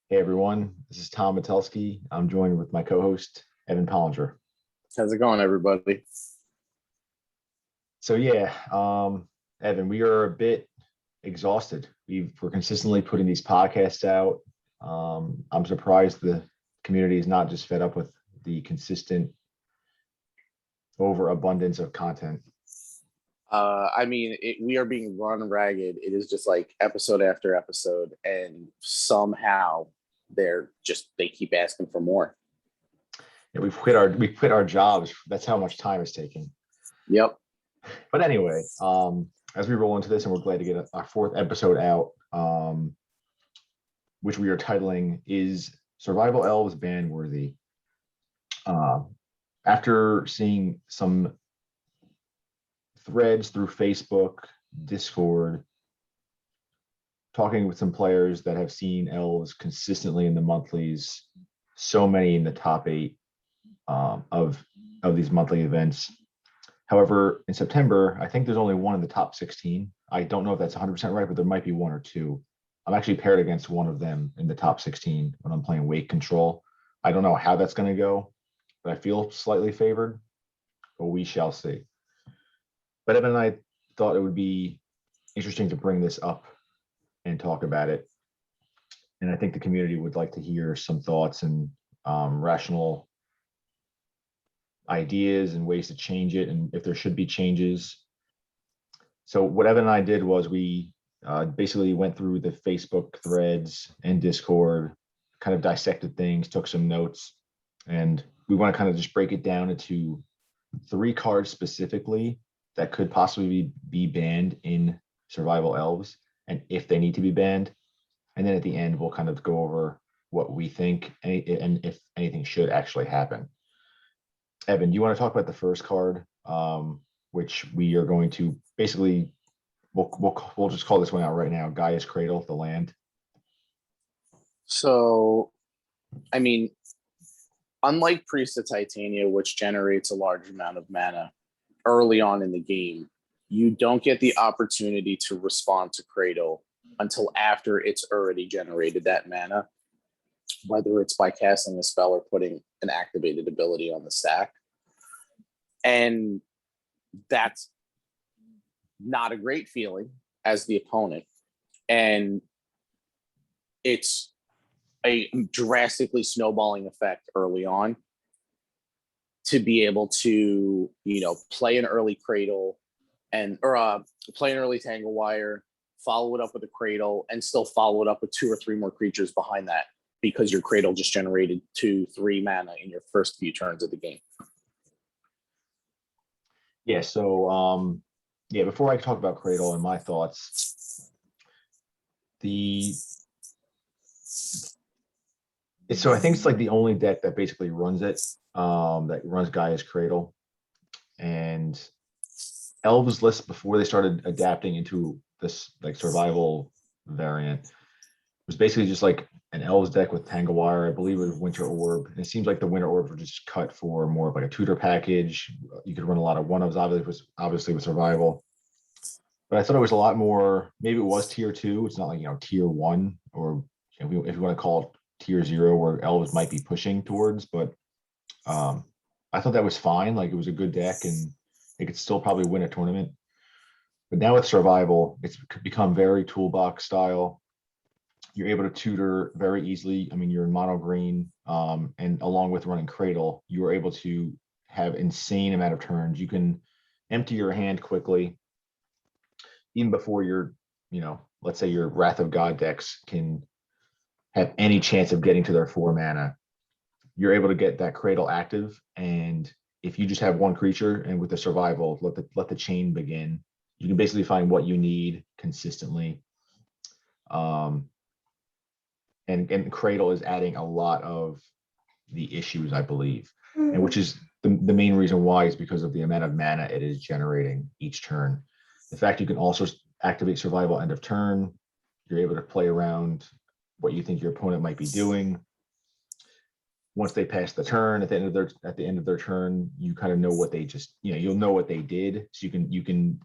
Hey everyone, this is Tom Metelsky. I'm joined with my co-host Evan Pollinger. How's it going, everybody? So Evan, we are a bit exhausted. We're consistently putting these podcasts out. I'm surprised the community is not just fed up with the consistent overabundance of content. We are being run ragged. It is just like episode after episode, and somehow they keep asking for more. Yeah, we quit our jobs. That's how much time it's taking. Yep. But anyway, as we roll into this, and we're glad to get our fourth episode out, which we are titling "Is Survival Elves BANworthy?" After seeing some threads through Facebook, Discord, talking with some players that have seen elves consistently in the monthlies, so many in the top 8 of these monthly events. However, in September, I think there's only one in the top 16. I don't know if that's 100% right, but there might be one or two. I'm actually paired against one of them in the top 16 when I'm playing Wake Control. I don't know how that's going to go, but I feel slightly favored, but we shall see. But Evan and I thought it would be interesting to bring this up and talk about it. And I think the community would like to hear some thoughts and rational ideas and ways to change it, and if there should be changes. So what Evan and I did was we basically went through the Facebook threads and Discord, kind of dissected things, took some notes, and we want to kind of just break it down into 3 cards specifically that could possibly be banned in Survival Elves, and if they need to be banned. And then at the end, we'll kind of go over what we think and if anything should actually happen. Evan, do you want to talk about the first card, which we are going to basically, we'll just call this one out right now, Gaea's Cradle, the land. So, unlike Priest of Titania, which generates a large amount of mana early on in the game, you don't get the opportunity to respond to Cradle until after it's already generated that mana, whether it's by casting a spell or putting an activated ability on the stack. And that's not a great feeling as the opponent. And it's a drastically snowballing effect early on to be able to, play an early Cradle or play an early Tangle Wire, follow it up with a Cradle, and still follow it up with 2 or 3 more creatures behind that, because your Cradle just generated 2-3 mana in your first few turns of the game. Yeah, so before I talk about Cradle and my thoughts, I think it's like the only deck that basically runs it, that runs Gaea's Cradle. And Elves list, before they started adapting into this like survival variant, was basically just like an Elves deck with Tangle Wire. I believe it was Winter Orb. And it seems like the Winter Orbs were just cut for more of like a tutor package. You could run a lot of one-ofs, obviously with survival. But I thought it was a lot more, maybe it was tier 2. It's not like, tier 1, or if you want to call it tier 0, where Elves might be pushing towards. But I thought that was fine. Like, it was a good deck, and it could still probably win a tournament. But now with survival, it's become very toolbox style. You're able to tutor very easily. I mean, you're in mono green, and along with running Cradle, you are able to have insane amount of turns. You can empty your hand quickly, even before your, let's say your Wrath of God decks can have any chance of getting to their 4 mana. You're able to get that Cradle active, and if you just have 1 creature, and with the survival, let the chain begin, you can basically find what you need consistently. And Cradle is adding a lot of the issues, I believe, and which is the main reason why is because of the amount of mana it is generating each turn. The fact you can also activate survival end of turn, you're able to play around what you think your opponent might be doing. Once they pass the turn, at the end of their turn, you kind of know what they just, you'll know what they did, so you can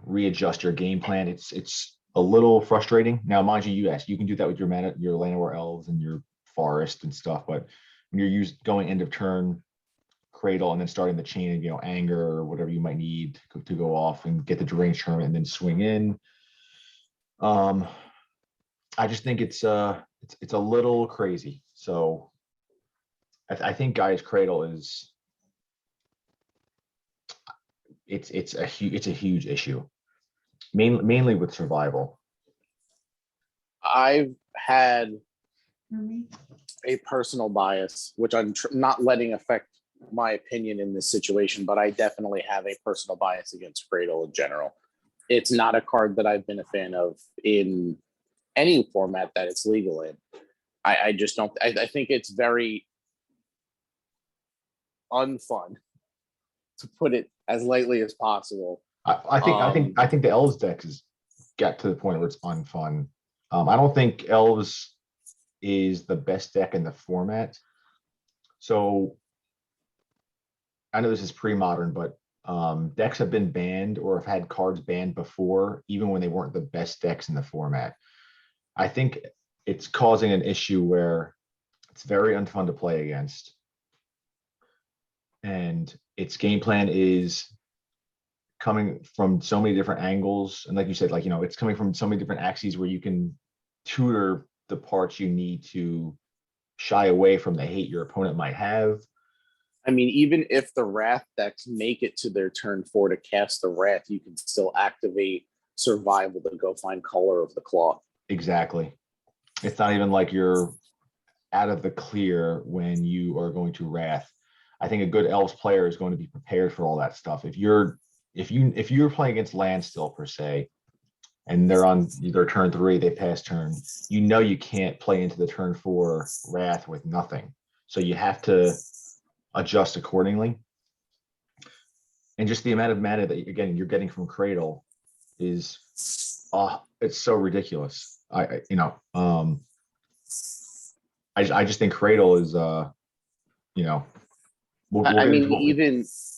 readjust your game plan. It's a little frustrating. Now, mind you, yes, you can do that with your mana, your Llanowar elves and your forest and stuff, but when you're going end of turn cradle and then starting the chain of, anger or whatever you might need to go off and get the deranged tournament and then swing in. I just think it's a little crazy. So I think Gaia's Cradle is it's a huge issue, mainly with survival. I've had a personal bias, which I'm not letting affect my opinion in this situation, but I definitely have a personal bias against Cradle in general. It's not a card that I've been a fan of in any format that it's legal in. I just don't. I think it's very unfun, to put it as lightly as possible. I think the Elves deck has got to the point where it's unfun. I don't think Elves is the best deck in the format. So I know this is pre-modern, but decks have been banned or have had cards banned before, even when they weren't the best decks in the format. I think it's causing an issue where it's very unfun to play against. And its game plan is coming from so many different angles. And like you said, it's coming from so many different axes where you can tutor the parts you need to shy away from the hate your opponent might have. I mean, even if the Wrath decks make it to their turn 4 to cast the Wrath, you can still activate Survival to go find Color of the Claw. Exactly. It's not even like you're out of the clear when you are going to Wrath. I think a good Elves player is going to be prepared for all that stuff. If you're playing against land still per se, and they're on their turn 3, they pass turn, you can't play into the turn 4 Wrath with nothing. So you have to adjust accordingly. And just the amount of mana that you're getting from Cradle is it's so ridiculous. I just think Cradle is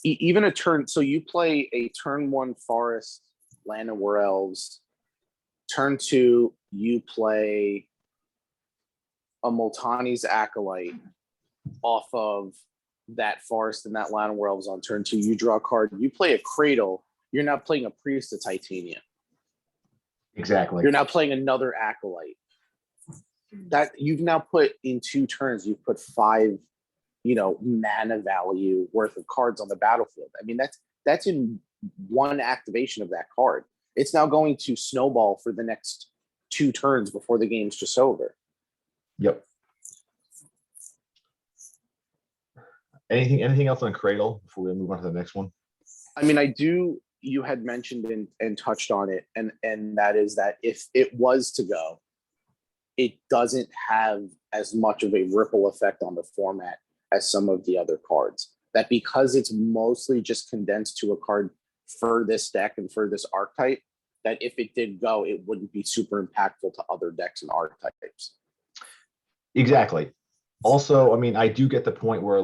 even a turn. So you play a turn 1 Forest, Llanowar Elves. Turn 2, you play a Multani's Acolyte off of that Forest and that Llanowar Elves on turn 2. You draw a card. You play a Cradle. You're not playing a Priest of Titania. Exactly. You're now playing another Acolyte. That you've now put in 2 turns. You've put 5, mana value worth of cards on the battlefield. I mean, that's in one activation of that card. It's now going to snowball for the next 2 turns before the game's just over. Yep. Anything else on Cradle before we move on to the next one? I mean, you had mentioned and touched on it, and that is that if it was to go, it doesn't have as much of a ripple effect on the format as some of the other cards. That because it's mostly just condensed to a card for this deck and for this archetype, that if it did go, it wouldn't be super impactful to other decks and archetypes. Exactly. Also, I mean, I do get the point where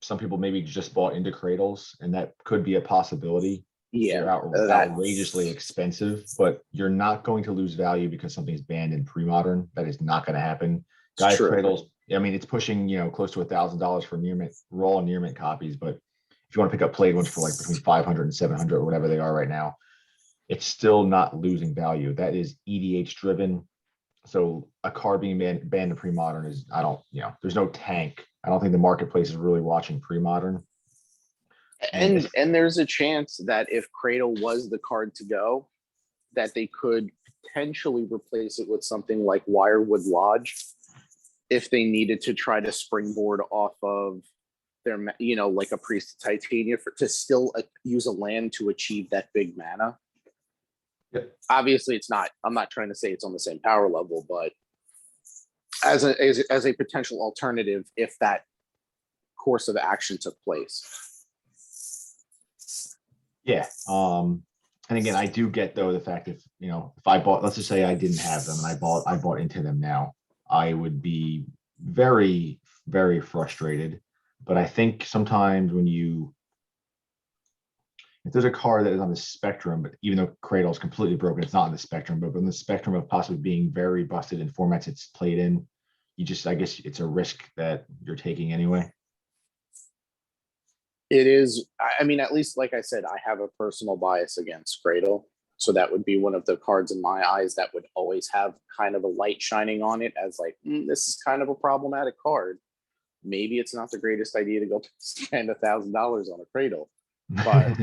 some people maybe just bought into Cradles, and that could be a possibility. Yeah, they're outrageously expensive, but you're not going to lose value because something's banned in pre-modern. That is not going to happen. Gaia's Cradles, I mean, it's pushing close to $1,000 for raw near mint copies, but if you want to pick up played ones for between 500 and 700 or whatever they are right now, it's still not losing value. That is EDH driven. So a card being banned in pre-modern is, there's no tank. I don't think the marketplace is really watching pre-modern. And there's a chance that if Cradle was the card to go, that they could potentially replace it with something like Wirewood Lodge if they needed to try to springboard off of their, like a Priest of Titania to still use a land to achieve that big mana. Yep. Obviously, it's not. I'm not trying to say it's on the same power level, but as a potential alternative, if that course of action took place. Yeah. And again, I do get though the fact if I bought, let's just say I didn't have them and I bought into them now, I would be very, very frustrated. But I think sometimes when if there's a card that is on the spectrum, but even though Cradle is completely broken, it's not on the spectrum, but on the spectrum of possibly being very busted in formats it's played in, you just, I guess it's a risk that you're taking anyway. It is, I mean, at least like I said, I have a personal bias against Cradle. So that would be one of the cards in my eyes that would always have kind of a light shining on it as like, this is kind of a problematic card. Maybe it's not the greatest idea to go spend $1,000 on a Cradle, but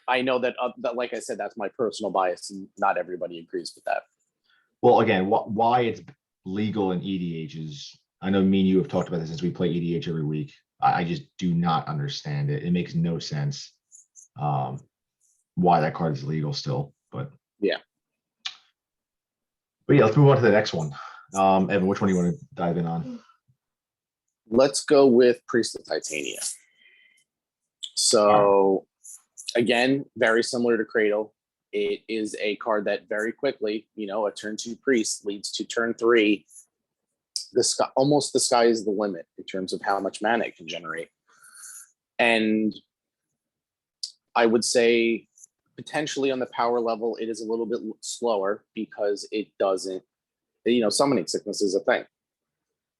I know that, like I said, that's my personal bias, and not everybody agrees with that. Well, again, why it's legal in EDH is, I know me and you have talked about this since we play EDH every week. I just do not understand it. It makes no sense why that card is legal still. But yeah, let's move on to the next one. Evan, which one do you want to dive in on? Let's go with Priest of Titania. So again, very similar to Cradle. It is a card that very quickly, a turn 2 priest leads to turn 3. The sky is the limit in terms of how much mana it can generate. And I would say potentially on the power level, it is a little bit slower because it doesn't, summoning sickness is a thing.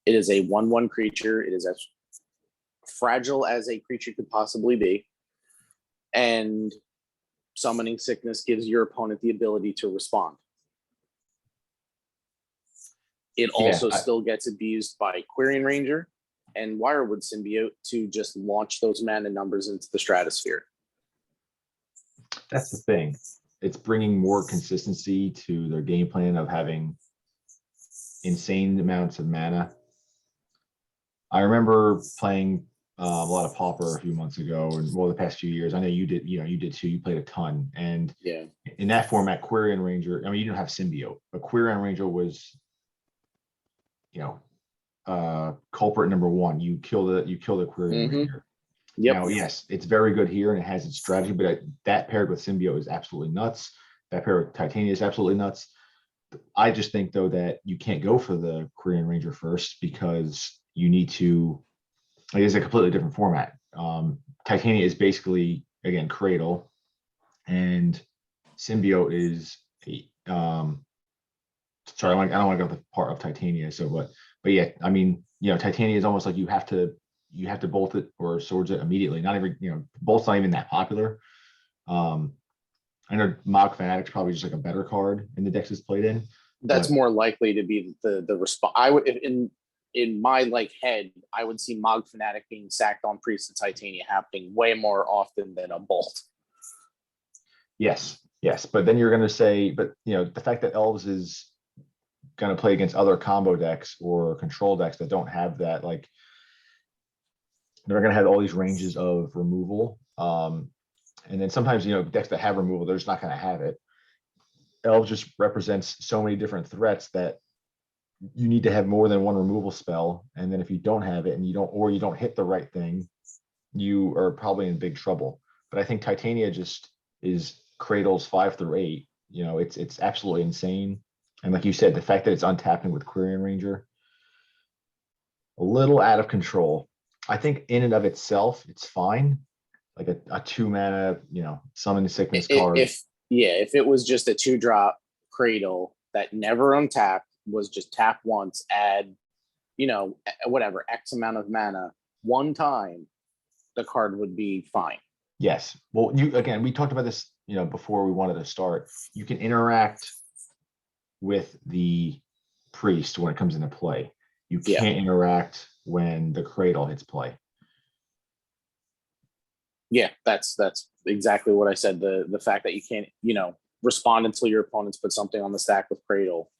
It is a 1/1 creature. It is as fragile as a creature could possibly be. And summoning sickness gives your opponent the ability to respond. It also still gets abused by Quirion Ranger and Wirewood Symbiote to just launch those mana numbers into the stratosphere. That's the thing. It's bringing more consistency to their game plan of having insane amounts of mana. I remember playing a lot of Pauper a few months ago, and the past few years. I know you did. You did too. You played a ton, and in that format, Quirion Ranger. I mean, you didn't have Symbiote, but Quirion Ranger was, culprit number 1. You kill the Quirion Ranger. Yep. Now, yes, it's very good here and it has its strategy, but that paired with Symbiote is absolutely nuts. That paired with Titania is absolutely nuts. I just think, though, that you can't go for the Quirion Ranger first because you need to, it is a completely different format. Titania is basically, again, Cradle, and Symbiote is sorry, I don't want to go with the part of Titania. So, but yeah, I mean, Titania is almost like you have to bolt it or swords it immediately. Not even, bolt's not even that popular. I know Mog Fanatic's probably just like a better card in the decks it's played in. That's more likely to be the response. I would, in my head, I would see Mog Fanatic being sacked on Priest of Titania happening way more often than a bolt. Yes, but then you're going to say, but the fact that Elves is going to play against other combo decks or control decks that don't have that, they're going to have all these ranges of removal. And then sometimes, decks that have removal, they're just not going to have it. Elves just represents so many different threats that you need to have more than one removal spell. And then if you don't have it and you don't hit the right thing, you are probably in big trouble. But I think Titania just is Cradles 5 through 8. It's absolutely insane. And like you said, the fact that it's untapping with Quirion Ranger, a little out of control. I think in and of itself, it's fine. Like a 2 mana, summon sickness card. If it was just a 2-drop Cradle that never untapped, was just tap once, add, whatever, X amount of mana one time, the card would be fine. Yes. Well, we talked about this, before we wanted to start. You can interact with the priest when it comes into play. You can't interact when the Cradle hits play. Yeah, that's exactly what I said. The fact that you can't, respond until your opponents put something on the stack with Cradle,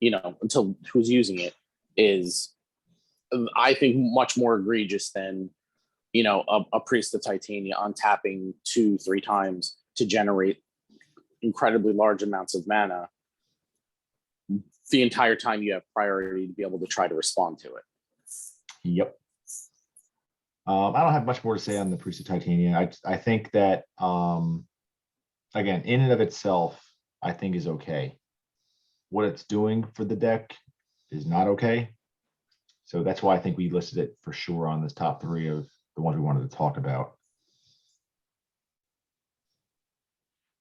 until who's using it, is, I think, much more egregious than, a Priest of Titania untapping 2-3 times to generate incredibly large amounts of mana the entire time you have priority to be able to try to respond to it. Yep. I don't have much more to say on the Priest of Titania. I think that, again, in and of itself, I think is okay. What it's doing for the deck is not okay. So that's why I think we listed it for sure on this top 3 of the ones we wanted to talk about.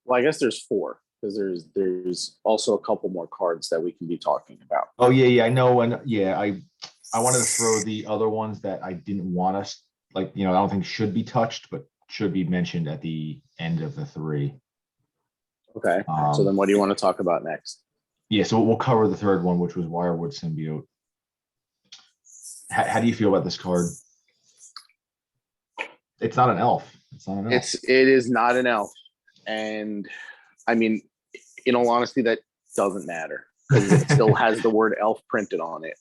Well, I guess there's four because there's also a couple more cards that we can be talking about. Oh yeah, I know, and yeah, I wanted to throw the other ones that I didn't want us like, I don't think should be touched, but should be mentioned at the end of the three. Okay. So then what do you want to talk about next? Yeah, so we'll cover the third one, which was Wirewood Symbiote. How do you feel about this card? It's not an elf. It's not an elf. It is not an elf. And I mean, in all honesty, that doesn't matter because it still has the word elf printed on it.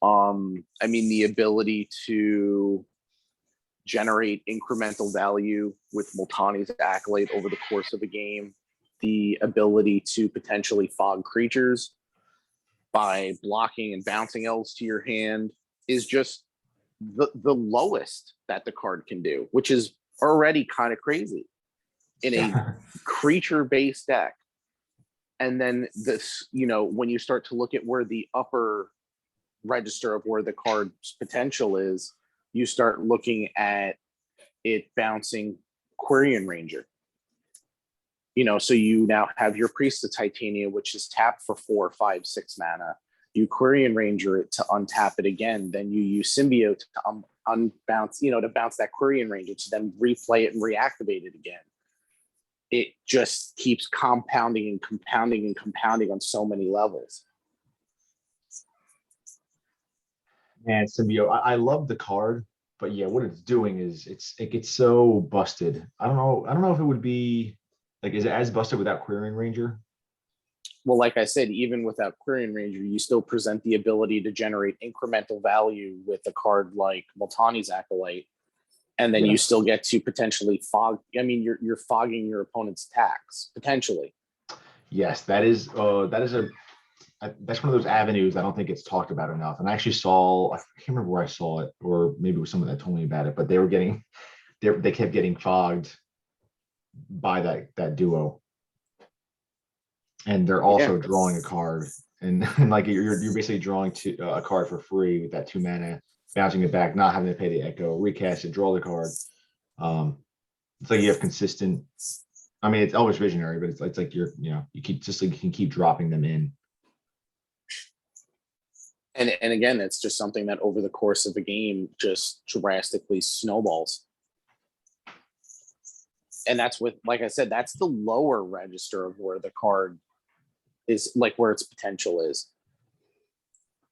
I mean, the ability to generate incremental value with Multani's Accolade over the course of a game, the ability to potentially fog creatures by blocking and bouncing elves to your hand is just the lowest that the card can do, which is already kind of crazy in a creature-based deck. And then this, when you start to look at where the upper register of where the card's potential is, you start looking at it bouncing Quirion Ranger. So you now have your Priest of Titania, which is tapped for 4, 5, 6 mana. You Quirion Ranger it to untap it again. Then you use Symbiote to unbounce, to bounce that Quirion Ranger to then replay it and reactivate it again. It just keeps compounding and compounding and compounding on so many levels. Man, Symbiote, I love the card, but yeah, what it's doing is it gets so busted. I don't know if it would be like, is it as busted without Quirion Ranger? Well, like I said, even without Quirion Ranger, you still present the ability to generate incremental value with a card like Multani's Acolyte, and then you still get to potentially fog. I mean, you're fogging your opponent's attacks potentially. Yes, that's one of those avenues I don't think it's talked about enough. And I actually I can't remember where I saw it, or maybe it was someone that told me about it, but they kept getting fogged by that duo. And they're also drawing a card, and like you're basically drawing a card for free with that 2 mana, bouncing it back, not having to pay the echo, recast it, draw the card. It's like you have consistent. I mean, it's always visionary, but it's like you can keep dropping them in. And again, it's just something that over the course of the game just drastically snowballs. And that's like I said, that's the lower register of where the card is, like where its potential is,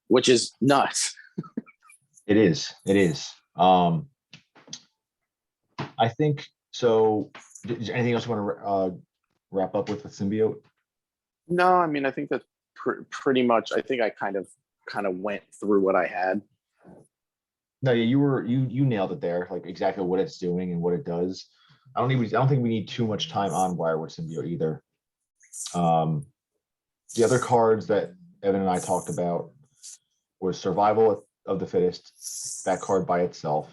which is nuts. It is. I think so. Anything else you want to wrap up with Symbiote? No, I mean, I think that's pretty much. I think I kind of went through what I had. No, yeah, you nailed it there, like exactly what it's doing and what it does. I don't think we need too much time on Wirewood Symbiote either. The other cards that Evan and I talked about was Survival of the Fittest, that card by itself.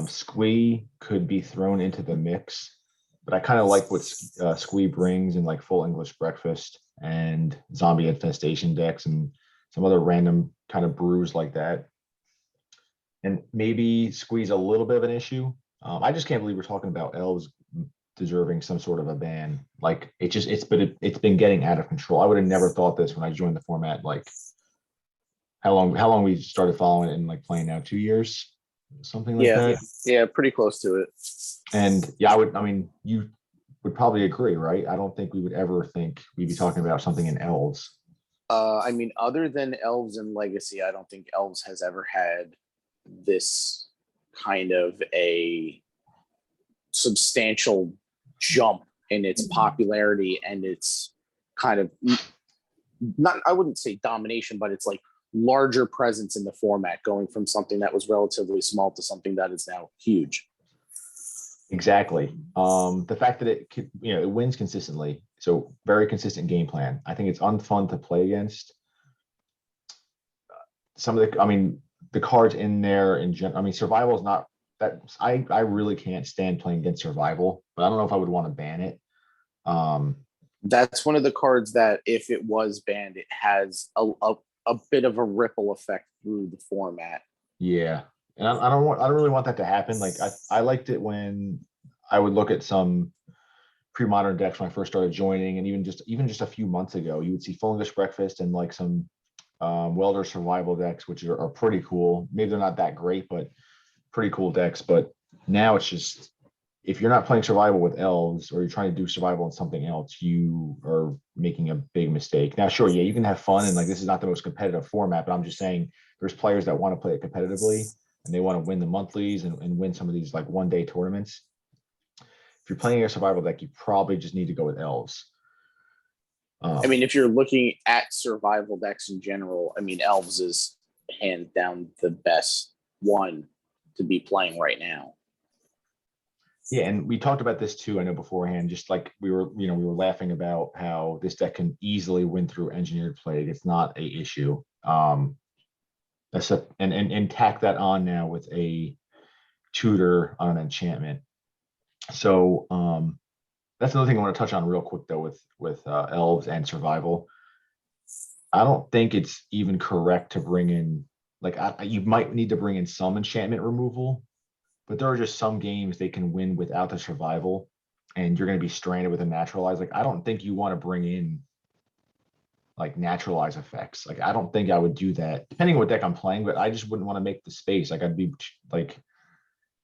Squee could be thrown into the mix, but I kind of like what Squee brings in like Full English Breakfast and Zombie Infestation decks and some other random kind of brews like that. And maybe Squee's a little bit of an issue. I just can't believe we're talking about Elves deserving some sort of a ban. Like it's been getting out of control. I would have never thought this when I joined the format. Like how long we started following it and like playing now, 2 years, something like that. Yeah, pretty close to it. And yeah, you would probably agree, right? I don't think we would ever think we'd be talking about something in Elves. I mean, other than Elves and Legacy, I don't think Elves has ever had this kind of a substantial jump in its popularity and its kind of not, I wouldn't say domination, but it's like larger presence in the format, going from something that was relatively small to something that is now huge. Exactly. The fact that it wins consistently, so very consistent game plan. I think it's unfun to play against. Some of the cards in there in general. Survival is not that. I really can't stand playing against Survival, but I don't know if I would want to ban it. That's one of the cards that if it was banned, it has a bit of a ripple effect through the format. Yeah. And I don't really want that to happen. Like I liked it when I would look at some pre-modern decks when I first started joining, and even just a few months ago, you would see Full English Breakfast and like some welder survival decks, which are pretty cool. Maybe they're not that great, but pretty cool decks. But now it's just, if you're not playing survival with elves or you're trying to do survival in something else, you are making a big mistake. Now, sure, yeah, you can have fun, and like this is not the most competitive format, but I'm just saying there's players that want to play it competitively and they want to win the monthlies and win some of these like 1 day tournaments. If you're playing a survival deck, you probably just need to go with elves. I mean, if you're looking at survival decks in general, I mean, Elves is hands down the best one to be playing right now. Yeah, and we talked about this too, I know beforehand, just like we were laughing about how this deck can easily win through engineered plague. It's not a issue. And tack that on now with a tutor on an enchantment. So that's another thing I want to touch on real quick though with elves and survival. I don't think it's even correct to bring in, like, you might need to bring in some enchantment removal, but there are just some games they can win without the survival, and you're going to be stranded with a naturalize. Like, I don't think you want to bring in like naturalize effects. Like, I don't think I would do that, depending on what deck I'm playing, but I just wouldn't want to make the space. Like, I'd be like,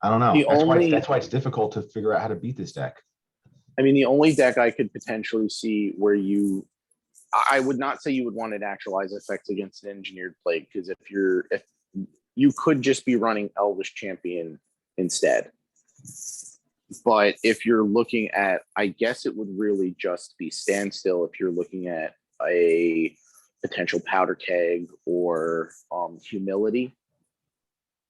I don't know. The That's why it's difficult to figure out how to beat this deck. I mean, the only deck I could potentially see where I would not say you would want to naturalize effects against an engineered plague, because if you could just be running Elvish Champion instead. But if you're looking at, I guess it would really just be standstill if you're looking at a potential powder keg or humility.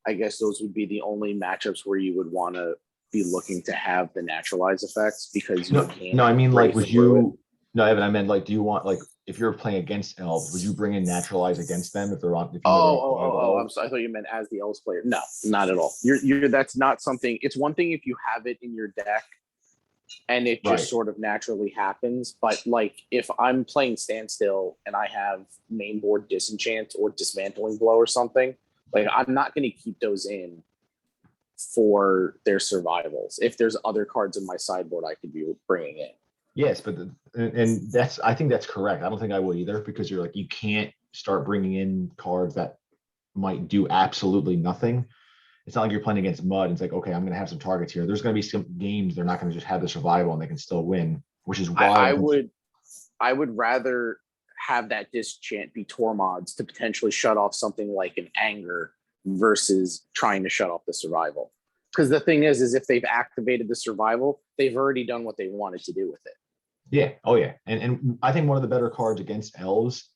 I guess those would be the only matchups where you would want to be looking to have the naturalize effects, because you can't. No, I mean, like, race through it. no, Evan, I meant, like, do you want, like, if you're playing against elves, would you bring in naturalize against them if they're on? If you know they're on survival? I'm sorry. I thought you meant as the Elves player. No, not at all. You're that's not something. It's one thing if you have it in your deck and it just Right. sort of naturally happens. But like if I'm playing standstill and I have main board disenchant or dismantling blow or something, like I'm not going to keep those in for their survivals. If there's other cards in my sideboard I could be bringing in. Yes, but and that's, I think that's correct. I don't think I will either, because you're like, you can't start bringing in cards that might do absolutely nothing. It's not like you're playing against mud. It's like, okay, I'm going to have some targets here. There's going to be some games they're not going to just have the survival and they can still win, which is why I would rather have that disenchant be Tormods to potentially shut off something like an anger versus trying to shut off the survival. Because the thing is if they've activated the survival, they've already done what they wanted to do with it. Yeah. Oh yeah. And I think one of the better cards against elves,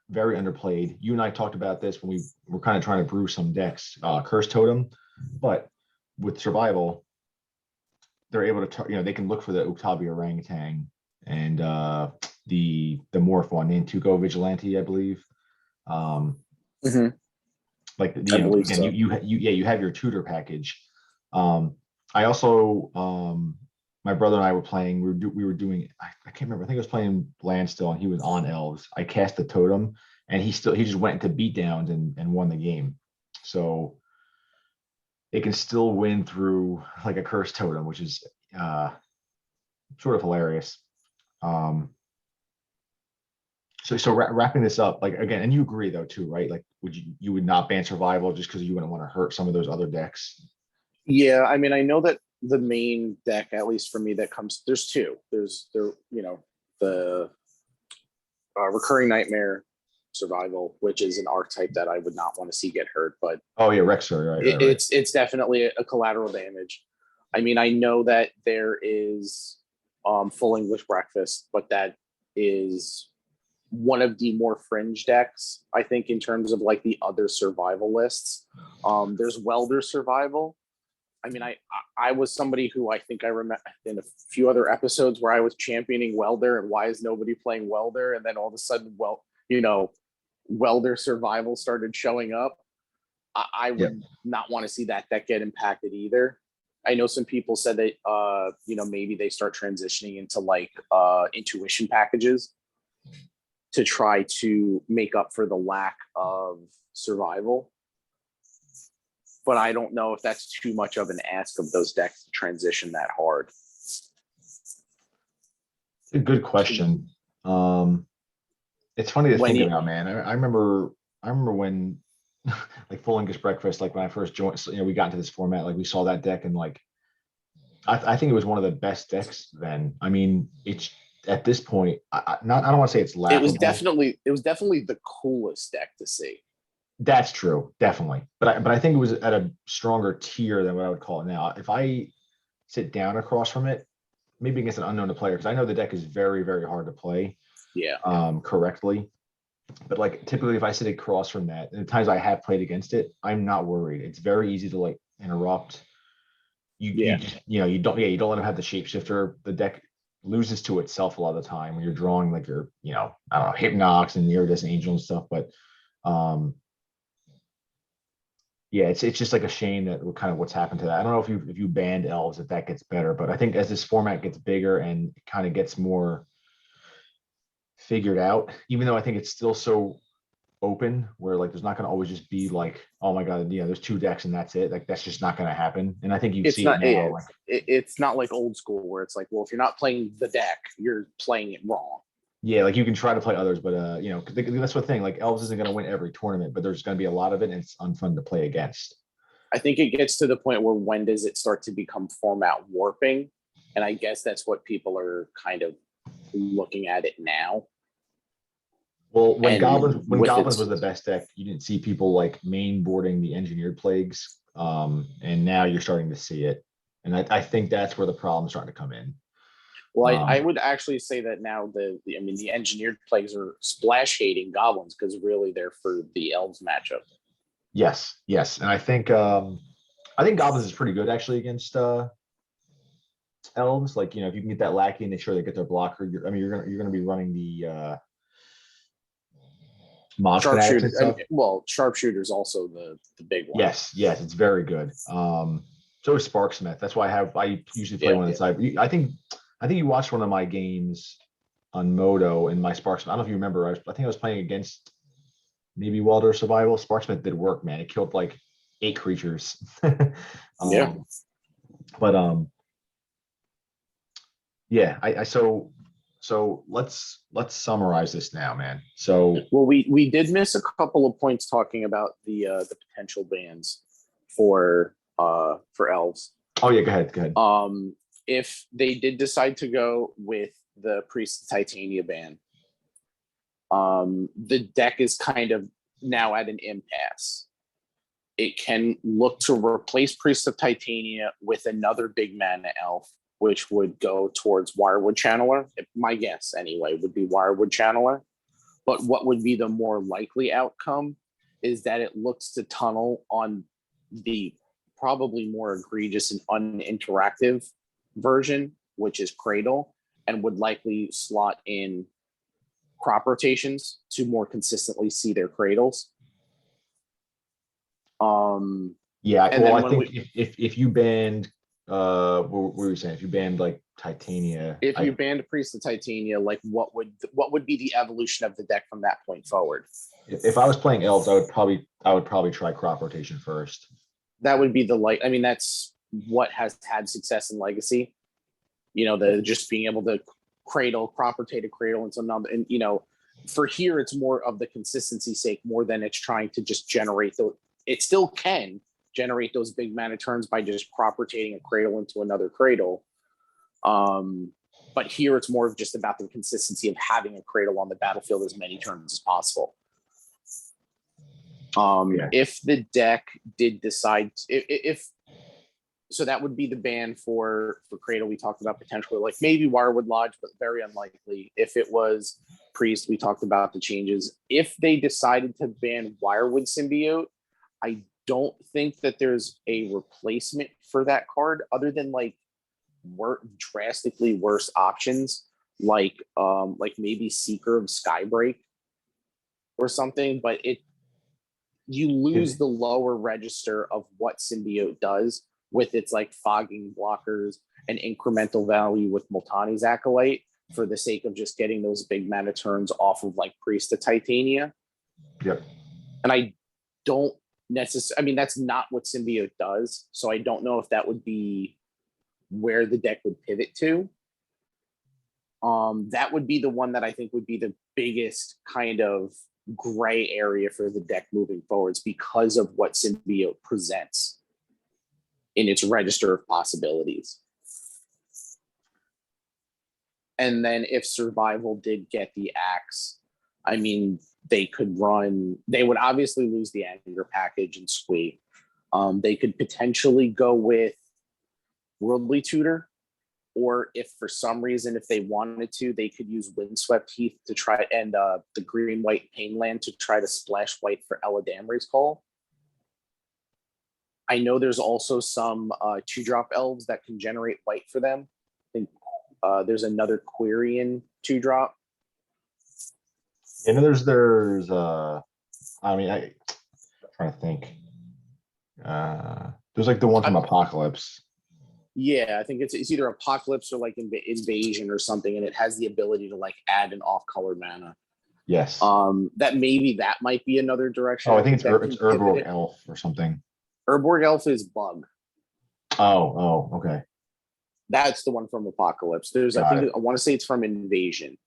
very underplayed. You and I talked about this when we were kind of trying to brew some decks, Curse Totem, but with survival, they're able to, they can look for the Uktabi Orangutan and the morph one, Nantuko Vigilante, I believe. Like, again, you have your tutor package. I also, my brother and I were playing. We were doing. I can't remember. I think I was playing Landstill, and he was on elves. I cast the totem, and he just went into beatdowns and won the game. So it can still win through like a cursed totem, which is sort of hilarious. So wrapping this up, like, again, and you agree though too, right? Like, you would not ban survival just because you wouldn't want to hurt some of those other decks? Yeah, I mean, I know that the main deck, at least for me, that comes, there's two. There's the recurring nightmare survival, which is an archetype that I would not want to see get hurt. But oh yeah, Rexer, right. It's definitely a collateral damage. I mean, I know that there is full English breakfast, but that is one of the more fringe decks, I think, in terms of like the other survival lists. There's welder survival. I mean, I was somebody who I think I remember in a few other episodes where I was championing welder and why is nobody playing welder? And then all of a sudden, welder survival started showing up. I would not want to see that get impacted either. I know some people said that, maybe they start transitioning into like intuition packages to try to make up for the lack of survival. But I don't know if that's too much of an ask of those decks to transition that hard. A good question. It's funny to When think you, about, man. I remember when like full English breakfast, like when I first joined, so, we got into this format, like we saw that deck and like I think it was one of the best decks then. I mean, it's at this point, I don't want to say it's laughable. it was definitely the coolest deck to see. That's true, definitely. But I think it was at a stronger tier than what I would call it now. If I sit down across from it, maybe against an unknown to player, because I know the deck is very, very hard to play Yeah. correctly. But like typically if I sit across from that, and the times I have played against it, I'm not worried. It's very easy to like interrupt. Yeah. You don't let him have the shapeshifter. The deck loses to itself a lot of the time when you're drawing like your, I don't know, Hypnox and Iridescent Angel and stuff. But um yeah, it's just like a shame that kind of what's happened to that. I don't know if you banned elves if that gets better, but I think as this format gets bigger and kind of gets more figured out, even though I think it's still so open where like there's not going to always just be like, oh my god, there's two decks and that's it. Like that's just not going to happen. And I think you It's see it not now. Like it's not like old school where it's like, well, if you're not playing the deck, you're playing it wrong. yeah, like you can try to play others, but that's the thing. Like elves isn't going to win every tournament, but there's going to be a lot of it, and it's unfun to play against. I think it gets to the point where when does it start to become format warping? And I guess that's what people are kind of looking at it now. Well, when And goblins was the best deck, you didn't see people like main boarding the engineered plagues, and now you're starting to see it, and I think that's where the problem's starting to come in. well, I would actually say that now the engineered plagues are splash hating goblins because really they're for the elves matchup. Yes, and I think goblins is pretty good actually against elves. Like if you can get that lackey and make sure they get their blocker, you're gonna be running the mod fanatics Sharpshooter, and stuff. sharpshooter's also the big one. Yes, it's very good. So is Sparksmith. That's why I usually play one on the side. I think you watched one of my games on Moto and my Sparksmith. I don't know if you remember. I think I was playing against maybe Welder Survival. Sparksmith did work, man. It killed like 8 creatures. Yeah. But yeah, so let's summarize this now, man. So Well, we did miss a couple of points talking about the potential bans for elves. oh yeah, go ahead. If they did decide to go with the Priest Titania ban, the deck is kind of now at an impasse. It can look to replace Priest of Titania with another big mana elf, which would go towards Wirewood Channeler. My guess, anyway, would be Wirewood Channeler. But what would be the more likely outcome is that it looks to tunnel on the probably more egregious and uninteractive version, which is Cradle, and would likely slot in crop rotations to more consistently see their cradles. Yeah, And well, then I think if you banned what were you saying? If you banned like Titania, if you banned Priest of Titania, like what would be the evolution of the deck from that point forward? if I was playing elves, I would probably try crop rotation first. That would be the light. I mean, that's what has had success in Legacy. The just being able to crop rotate a cradle into another, and for here it's more of the consistency sake more than it's trying to just generate the. It still can generate those big mana turns by just crop rotating a cradle into another cradle. But here it's more of just about the consistency of having a cradle on the battlefield as many turns as possible. If the deck did decide, if so, that would be the ban for Cradle. We talked about potentially like maybe Wirewood Lodge, but very unlikely. If it was Priest, we talked about the changes. If they decided to ban Wirewood Symbiote, I don't think that there's a replacement for that card other than like drastically worse options like maybe Seeker of Skybreak or something, but you lose the lower register of what Symbiote does with its like fogging blockers and incremental value with Multani's Acolyte for the sake of just getting those big mana turns off of like Priest of Titania. Yep. And I don't necessarily, I mean, that's not what Symbiote does. So I don't know if that would be where the deck would pivot to. That would be the one that I think would be the biggest kind of gray area for the deck moving forwards because of what symbiote presents in its register of possibilities. And then if survival did get the axe, I mean, they would obviously lose the anger package and squeak. They could potentially go with worldly tutor, or if for some reason, if they wanted to, they could use windswept heath to try, and the green white painland to try to splash white for Eladamri's call. I know there's also some 2-drop elves that can generate white for them. I think there's another Quirion 2-drop. You know, there's I mean, I'm trying to think. There's like the one from Apocalypse. Yeah, I think it's either Apocalypse or like Invasion or something, and it has the ability to like add an off-color mana. Yes. That might be another direction. Oh, I think it's Urborg Elf or something. Urborg Elf is Bug. Oh, okay. That's the one from Apocalypse. I want to say it's from Invasion.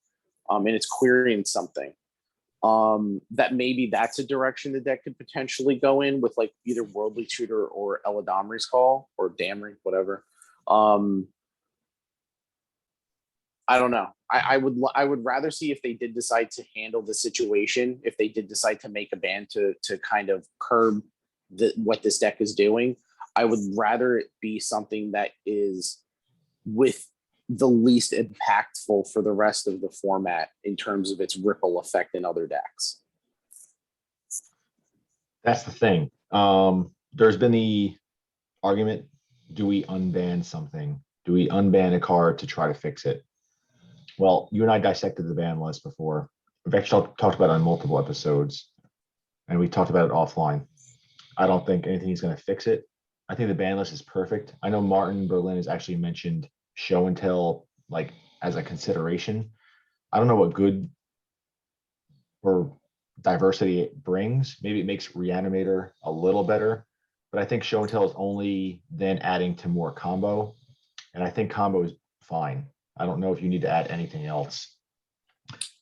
And it's querying something. That maybe that's a direction the deck could potentially go in with like either Worldly Tutor or Eladamri's Call or Damri, whatever. I don't know. I would rather see if they did decide to handle the situation, if they did decide to make a ban to kind of curb what this deck is doing. I would rather it be something that is with the least impactful for the rest of the format in terms of its ripple effect in other decks. That's the thing. There's been the argument, do we unban something? Do we unban a card to try to fix it? Well, you and I dissected the ban list before. We've actually talked about it on multiple episodes, and we talked about it offline. I don't think anything is going to fix it. I think the ban list is perfect. I know Martin Berlin has actually mentioned show and tell like as a consideration. I don't know what good or diversity it brings. Maybe it makes Reanimator a little better, but I think show and tell is only then adding to more combo, and I think combo is fine. I don't know if you need to add anything else.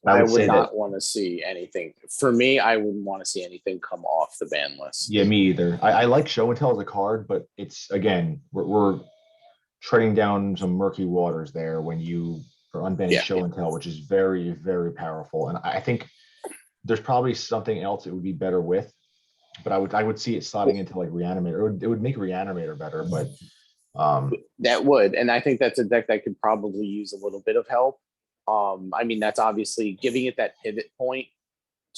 I would not want to see anything. For me, I wouldn't want to see anything come off the ban list. Yeah, me either. I like show and tell as a card, but it's, again, we're treading down some murky waters there when you are unbanning show and tell, which is very, very powerful. And I think there's probably something else it would be better with, but I would see it slotting into like Reanimator. It would make Reanimator better, but that would, and I think that's a deck that could probably use a little bit of help. I mean, that's obviously giving it that pivot point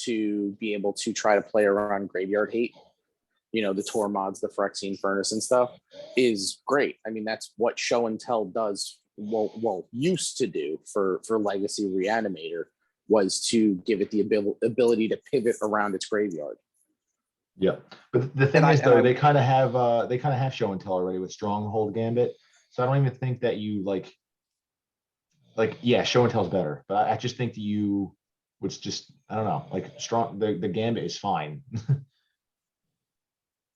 to be able to try to play around graveyard hate. You know, the Tor mods, the Phyrexian Furnace and stuff is great. I mean, that's what show and tell does. Well, used to do for Legacy Reanimator was to give it the ability to pivot around its graveyard. Yeah, but the thing is, though, they kind of have show and tell already with Stronghold Gambit, so I don't even think that you like yeah, show and tell is better, but I just think that you would just, I don't know, like the Gambit is fine.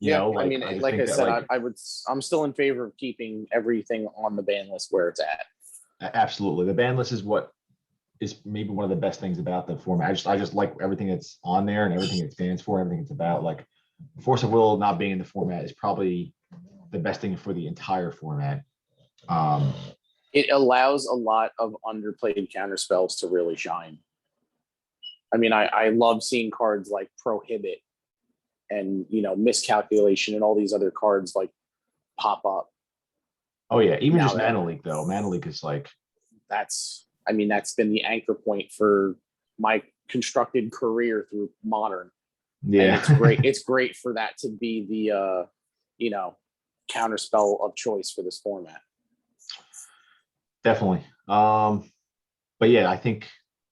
You know, I mean, like I said, I'm still in favor of keeping everything on the ban list where it's at. Absolutely, the ban list is what is maybe one of the best things about the format. I just like everything that's on there and everything it stands for, everything it's about. Like Force of Will not being in the format is probably the best thing for the entire format. It allows a lot of underplayed counter spells to really shine. I mean, I love seeing cards like Prohibit and, you know, Miscalculation and all these other cards like pop up. Oh yeah, even just Mana Leak though. Mana Leak is like, that's been the anchor point for my constructed career through Modern. Yeah, and it's great. It's great for that to be the you know, counter spell of choice for this format. Definitely. But yeah, I think,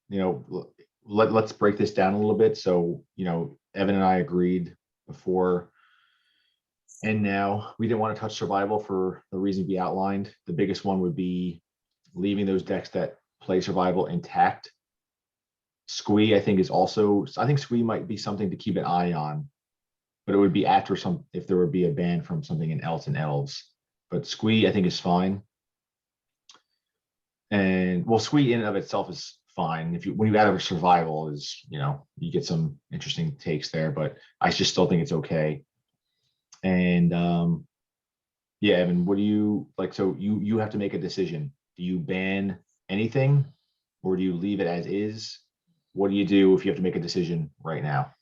you know, let's break this down a little bit. So, you know, Evan and I agreed before, and now we didn't want to touch survival for the reason we outlined. The biggest one would be leaving those decks that play survival intact. Squee, I think, is also, I think Squee might be something to keep an eye on, but it would be after if there would be a ban from something in Elves and Elves. But Squee, I think, is fine. And well, sweet in and of itself is fine. If you when you add over survival is, you get some interesting takes there, but I just still think it's okay. And yeah, Evan, what do you like? So you have to make a decision. Do you ban anything or do you leave it as is? What do you do if you have to make a decision right now?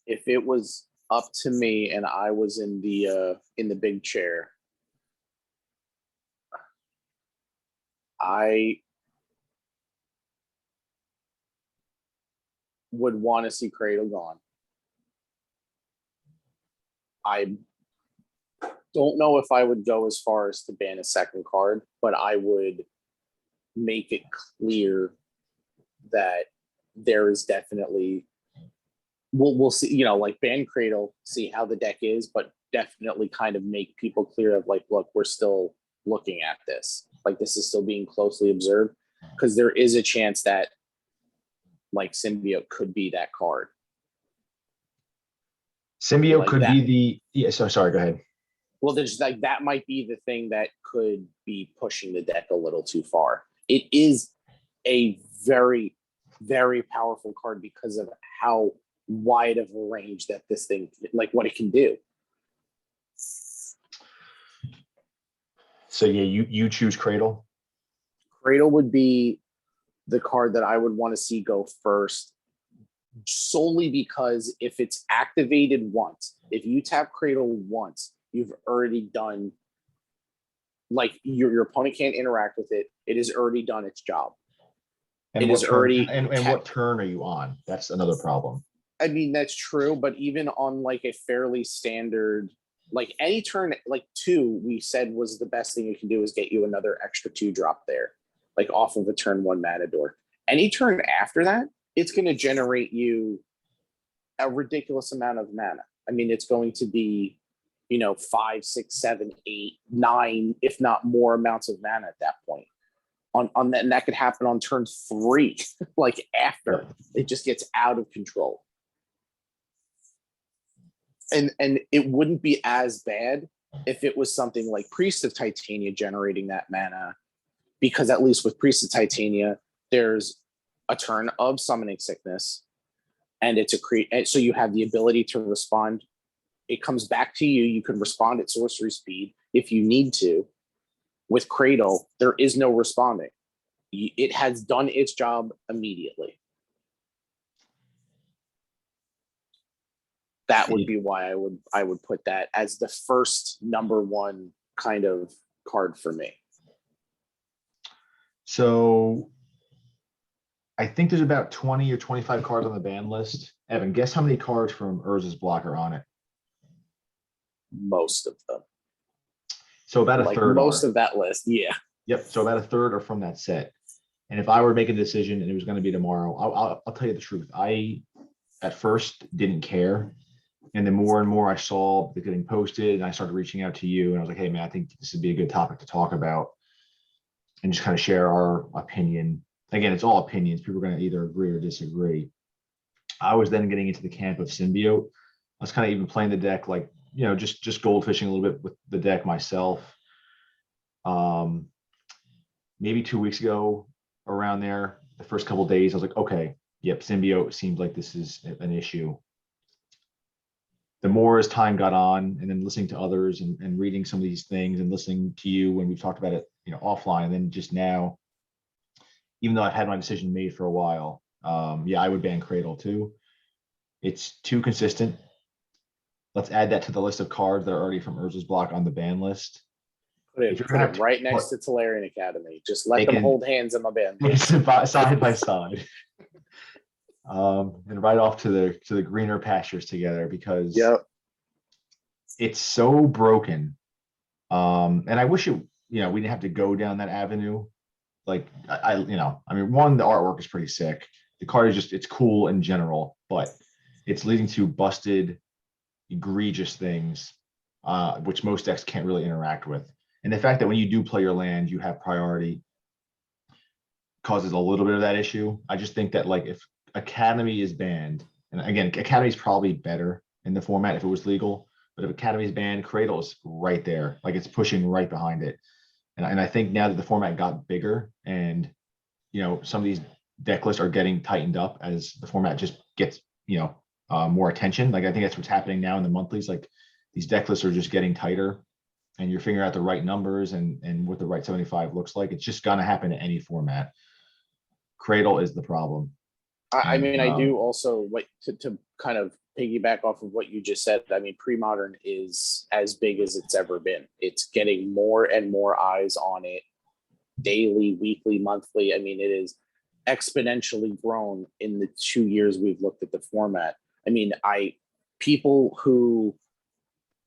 If it was up to me and I was in the big chair, I would want to see Cradle gone. I don't know if I would go as far as to ban a second card, but I would make it clear that there is definitely we'll see, like ban Cradle, see how the deck is, but definitely kind of make people clear of like, look, we're still looking at this. Like this is still being closely observed because there is a chance that like symbiote could be that card. Symbiote Like could that. be yeah, so sorry, go ahead. Well, there's like that might be the thing that could be pushing the deck a little too far. It is a very, very powerful card because of how wide of a range that this thing, like what it can do. So yeah, you choose Cradle. Cradle would be the card that I would want to see go first, solely because if it's activated once, if you tap Cradle once, you've already done, like your opponent can't interact with it. It has already done its job. And It what is turn already and what turn are you on? That's another problem. I mean, that's true, but even on like a fairly standard, like any turn, like 2, we said was the best thing you can do is get you another extra 2 drop there, like off of a turn 1 Matador. Any turn after that, it's going to generate you a ridiculous amount of mana. I mean, it's going to be, 5, 6, 7, 8, 9, if not more amounts of mana at that point. On that, and that could happen on turn 3, like after it just gets out of control. And it wouldn't be as bad if it was something like Priest of Titania generating that mana, because at least with Priest of Titania, there's a turn of Summoning Sickness, and it's so you have the ability to respond. It comes back to you. You can respond at sorcery speed if you need to. With Cradle, there is no responding. It has done its job immediately. That would be why I would put that as the first number 1 kind of card for me. So I think there's about 20 or 25 cards on the ban list. Evan, guess how many cards from Urza's block are on it? Most of them. So about a like third most are. of that list, yeah. Yep. So about a third are from that set. And if I were to make a decision and it was going to be tomorrow, I'll tell you the truth. I at first didn't care. And then more and more I saw it getting posted and I started reaching out to you and I was like, hey man, I think this would be a good topic to talk about and just kind of share our opinion. Again, it's all opinions. People are going to either agree or disagree. I was then getting into the camp of symbiote. I was kind of even playing the deck like, just goldfishing a little bit with the deck myself. Maybe 2 weeks ago around there, the first couple of days, I was like, okay, yep, symbiote seems like this is an issue. The more as time got on and then listening to others and reading some of these things and listening to you when we've talked about it, offline, and then just now, even though I've had my decision made for a while, yeah, I would ban Cradle too. It's too consistent. Let's add that to the list of cards that are already from Urza's block on the ban list. Put it right next to Tolarian Academy. Just let them hold hands in my band. Side by side. And right off to the greener pastures together because it's so broken. And I wish we didn't have to go down that avenue. Like I mean, one, the artwork is pretty sick. The card is it's cool in general, but it's leading to busted, egregious things, which most decks can't really interact with. And the fact that when you do play your land, you have priority causes a little bit of that issue. I just think that like if Academy is banned, and again, Academy is probably better in the format if it was legal, But if Academy's banned, Cradle's right there. Like it's pushing right behind it. And I think now that the format got bigger and, some of these deck lists are getting tightened up as the format just gets, more attention. Like I think that's what's happening now in the monthlies. Like these deck lists are just getting tighter and you're figuring out the right numbers and what the right 75 looks like. It's just gonna happen in any format. Cradle is the problem. I And mean, I do also like to kind of piggyback off of what you just said. I mean, Premodern is as big as it's ever been. It's getting more and more eyes on it daily, weekly, monthly. I mean, it is exponentially grown in the 2 years we've looked at the format. I mean, people who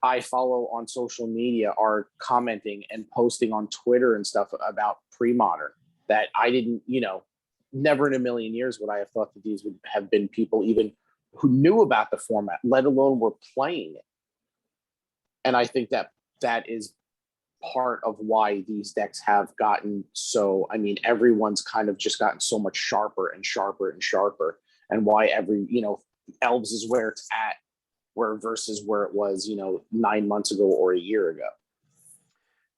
I follow on social media are commenting and posting on Twitter and stuff about Premodern that I didn't, never in a million years would I have thought that these would have been people even who knew about the format, let alone were playing it. And I think that is part of why these decks have gotten so, I mean, everyone's kind of just gotten so much sharper and sharper and sharper, and why Elves is where it's at, where versus where it was, 9 months ago or a year ago.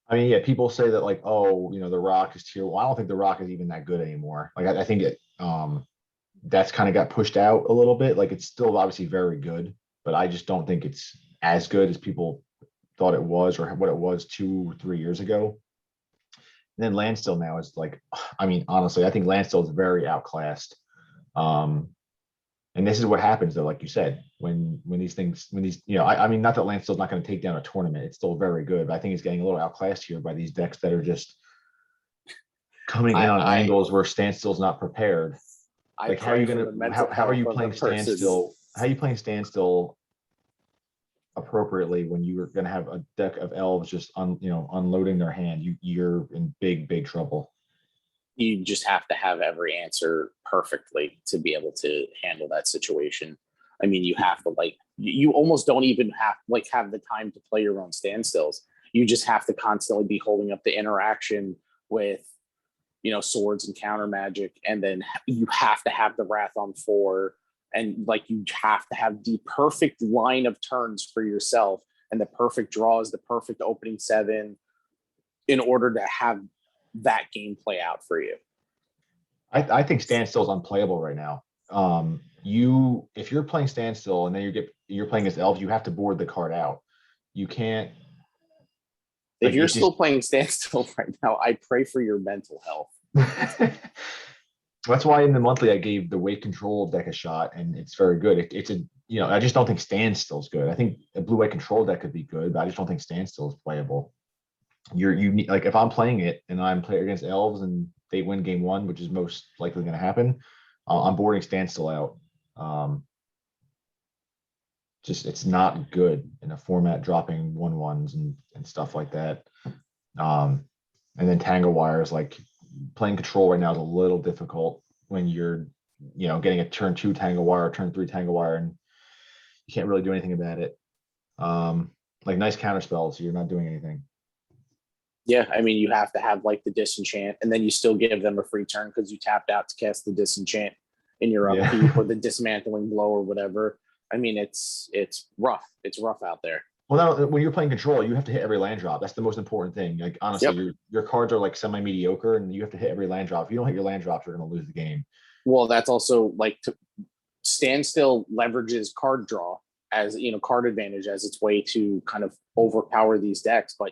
I mean, yeah, people say that like, oh, the Rock is tier. Well, I don't think the Rock is even that good anymore. Like I think that's kind of got pushed out a little bit. Like it's still obviously very good, but I just don't think it's as good as people thought it was or what it was 2 or 3 years ago. And then Landstill now is like, I mean, honestly, I think Landstill is very outclassed. And this is what happens though, like you said, when these, I mean, not that Landstill's not going to take down a tournament. It's still very good, but I think it's getting a little outclassed here by these decks that are just coming in on angles where Standstill's not prepared. Like how are you going to, how are you playing Standstill? How are you playing Standstill appropriately when you're going to have a deck of Elves just unloading their hand? You're in big trouble. You just have to have every answer perfectly to be able to handle that situation. I mean, you have to you almost don't even have the time to play your own standstills. You just have to constantly be holding up the interaction with, swords and counter magic. And then you have to have the Wrath on 4. And you have to have the perfect line of turns for yourself and the perfect draws, the perfect opening 7 in order to have that game play out for you. I think Standstill is unplayable right now. If you're playing Standstill and then you're playing as Elves, you have to board the card out. You can't. If you're still playing Standstill right now, I pray for your mental health. That's why in the monthly I gave the weight control deck a shot, and it's very good. I just don't think Standstill is good. I think a blue white control deck could be good, but I just don't think Standstill is playable. You need, like if I'm playing it and I'm playing against Elves and they win game 1, which is most likely going to happen, I'm boarding Standstill out. Just it's not good in a format dropping 1/1s and stuff like that. And then Tangle Wire is like playing control right now is a little difficult when you're getting a turn 2 Tangle Wire, turn 3 Tangle Wire, and you can't really do anything about it. Like nice counter spells, you're not doing anything. Yeah, I mean, you have to have the disenchant, and then you still give them a free turn because you tapped out to cast the disenchant in your upkeep or the dismantling blow or whatever. I mean, it's rough. It's rough out there. Well, now when you're playing control, you have to hit every land drop. That's the most important thing. Like honestly, your cards are semi-mediocre, and you have to hit every land drop. If you don't hit your land drops, you're going to lose the game. Well, that's also Standstill leverages card draw as card advantage as its way to kind of overpower these decks, but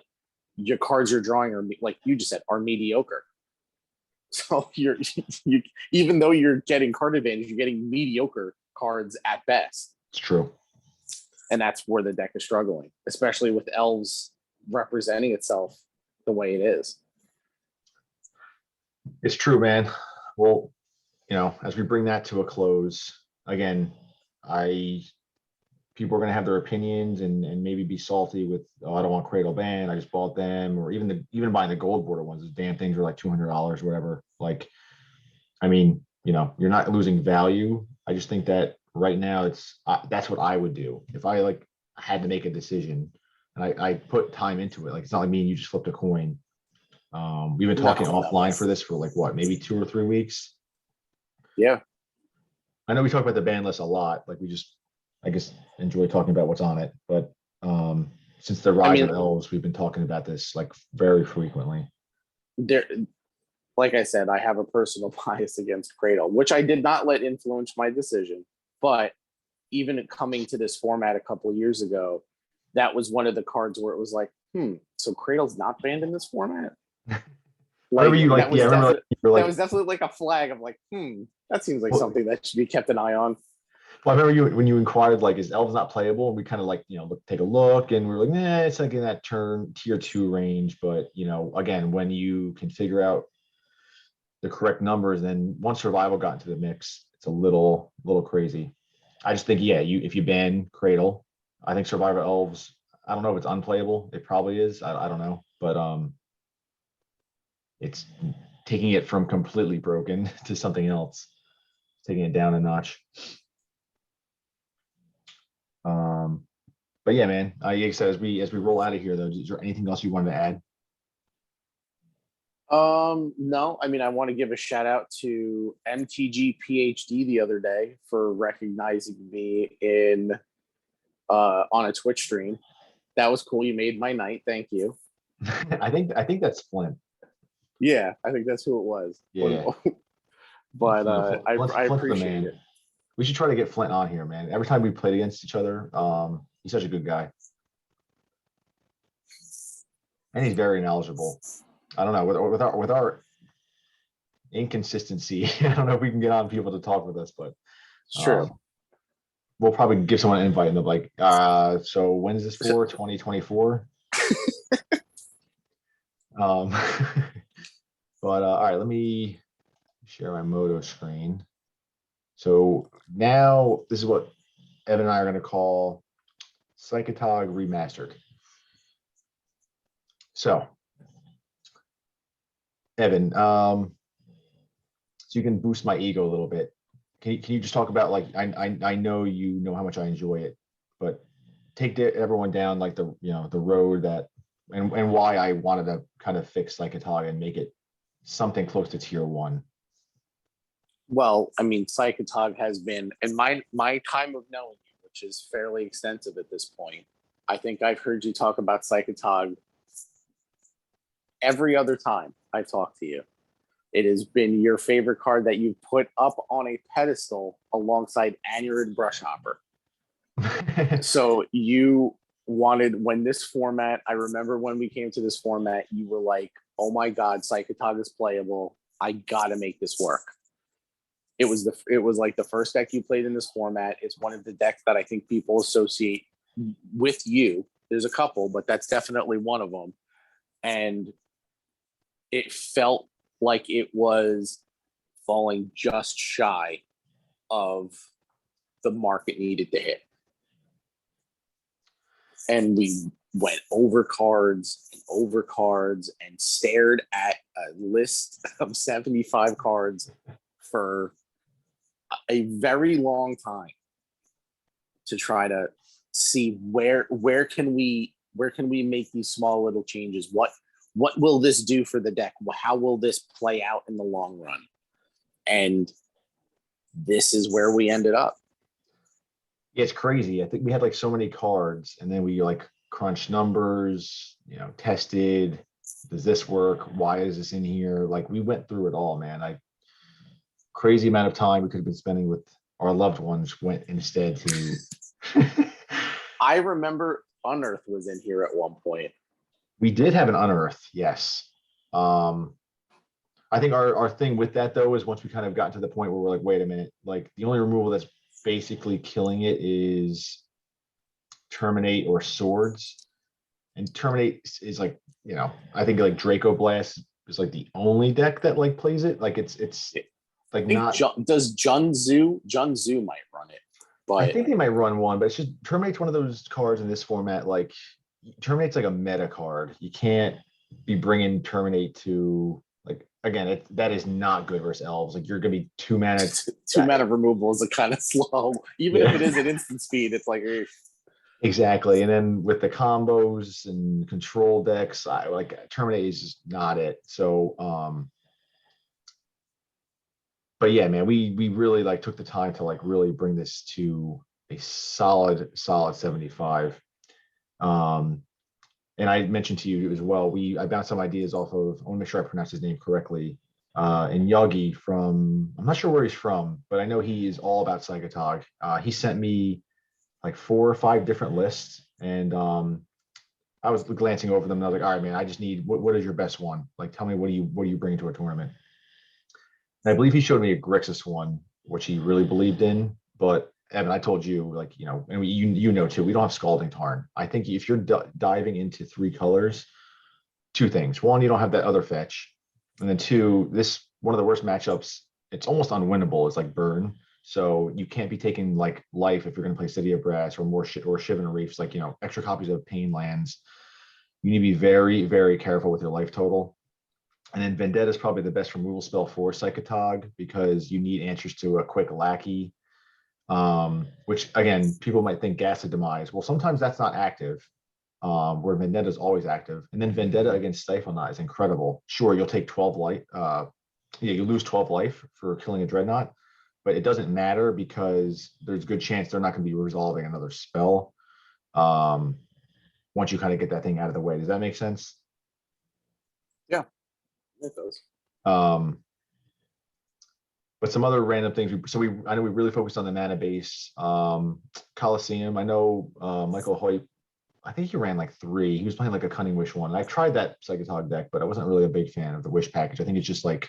your cards you're drawing are, like you just said, are mediocre. So you even though you're getting card advantage, you're getting mediocre cards at best. It's true. And that's where the deck is struggling, especially with Elves representing itself the way it is. It's true, man. Well, as we bring that to a close, again, people are going to have their opinions and maybe be salty with, oh, I don't want Cradle banned, I just bought them, or even buying the gold border ones. Those damn things are like $200 or whatever. Like, I mean, you're not losing value. I just think that right now that's what I would do if I had to make a decision and I put time into it. Like it's not like me and you just flipped a coin. We've been talking offline for this for maybe 2 or 3 weeks. Yeah, I know we talk about the ban list a lot. Like we just, I guess, enjoy talking about what's on it. But Since the rise mean, of elves, we've been talking about this like very frequently. there, like I said, I have a personal bias against Cradle, which I did not let influence my decision. But even coming to this format a couple of years ago, that was one of the cards where it was like, so Cradle's not banned in this format. Like Remember you like, that was yeah, I remember definitely like, you were like, that was definitely like a flag of like, that seems like well, something that should be kept an eye on. well, I remember you when you inquired like, is elves not playable? And we kind of like, take a look, and we are like, nah, it's like in that tier 2 range. But again, when you can figure out the correct numbers, then once survival got into the mix, it's a little crazy. I just think, yeah, if you ban Cradle, I think Survivor Elves, I don't know if it's unplayable. It probably is. I don't know, but it's taking it from completely broken to something else, taking it down a notch. But yeah, man, like I said, as we roll out of here, though, is there anything else you wanted to add? No, I mean, I want to give a shout out to MTG PhD the other day for recognizing me in on a Twitch stream. That was cool. You made my night. Thank you. I think that's Flint. Yeah, I think that's who it was. Yeah. But I Flint's the appreciate man. it. We should try to get Flint on here, man. Every time we played against each other, he's such a good guy. And he's very knowledgeable. I don't know, with our inconsistency, I don't know if we can get on people to talk with us, but It's true. we'll probably give someone an invite and they're like, so when's this for? 2024? But all right, let me share my Moto screen. So now this is what Evan and I are going to call Psychatog Remastered. So Evan, so you can boost my ego a little bit. Can you just talk about, like, I know you know how much I enjoy it, but take everyone down like the road that and why I wanted to kind of fix Psychatog and make it something close to tier 1. Well, I mean, Psychatog has been, in my time of knowing you, which is fairly extensive at this point, I think I've heard you talk about Psychatog every other time I've talked to you. It has been your favorite card that you put up on a pedestal alongside Anurid Brushhopper. So you wanted, when this format, I remember when we came to this format, you were like, oh my God, Psychatog is playable. I gotta make this work. It was like the first deck you played in this format. It's one of the decks that I think people associate with you. There's a couple, but that's definitely one of them. And it felt like it was falling just shy of the mark it needed to hit. And we went over cards and stared at a list of 75 cards for a very long time to try to see where can we make these small little changes. What will this do for the deck? How will this play out in the long run? And this is where we ended up. Yeah, it's crazy. I think we had like so many cards, and then we like crunched numbers, tested, does this work? Why is this in here? Like, we went through it all, man. Crazy amount of time we could have been spending with our loved ones went instead to I remember Unearth was in here at one point. We did have an Unearth, yes. I think our thing with that, though, is once we kind of got to the point where we're like, wait a minute, like the only removal that's basically killing it is Terminate or Swords. And Terminate is like, I think like Draco Blast is like the only deck that like plays it. Like it's like not. Does Junzu might run it, but I think they might run one, but it's just Terminate's one of those cards in this format. Like, Terminate's like a meta card. You can't be bringing Terminate to, like, again, that is not good versus Elves. Like, you're gonna be 2 mana. 2 mana removal is kind of slow. Even if it is an instant speed, it's like exactly. And then with the combos and control decks, like Terminate is just not it. So but yeah, man, we really like took the time to like really bring this to a solid 75. And I mentioned to you as well, I bounced some ideas off of, I want to make sure I pronounce his name correctly. And Yogi from, I'm not sure where he's from, but I know he is all about Psychatog. He sent me like 4 or 5 different lists, and I was glancing over them and I was like, all right, man, I just need, what is your best one? Like, tell me, what do you bring to a tournament? And I believe he showed me a Grixis one, which he really believed in. But Evan, I told you, like, and you know too, we don't have Scalding Tarn. I think if you're diving into 3 colors, 2 things. One, you don't have that other fetch, and then 2, this one of the worst matchups. It's almost unwinnable. It's like burn. So you can't be taking like life if you're going to play City of Brass or more or Shivan Reefs, like extra copies of Pain lands. You need to be very, very careful with your life total. And then Vendetta is probably the best removal spell for Psychatog because you need answers to a quick lackey, which again, people might think Gas of Demise. Well, sometimes that's not active, where Vendetta is always active. And then Vendetta against Stifle Knot is incredible. Sure, you'll take 12 life. You lose 12 life for killing a Dreadnought, but it doesn't matter because there's a good chance they're not going to be resolving another spell. Once you kind of get that thing out of the way. Does that make sense? Yeah, it does. But some other random things. I know we really focused on the mana base. Coliseum. I know Michael Hoyt. I think he ran like 3. He was playing like a Cunning Wish one. And I tried that Psychatog deck, but I wasn't really a big fan of the Wish package. I think it's just like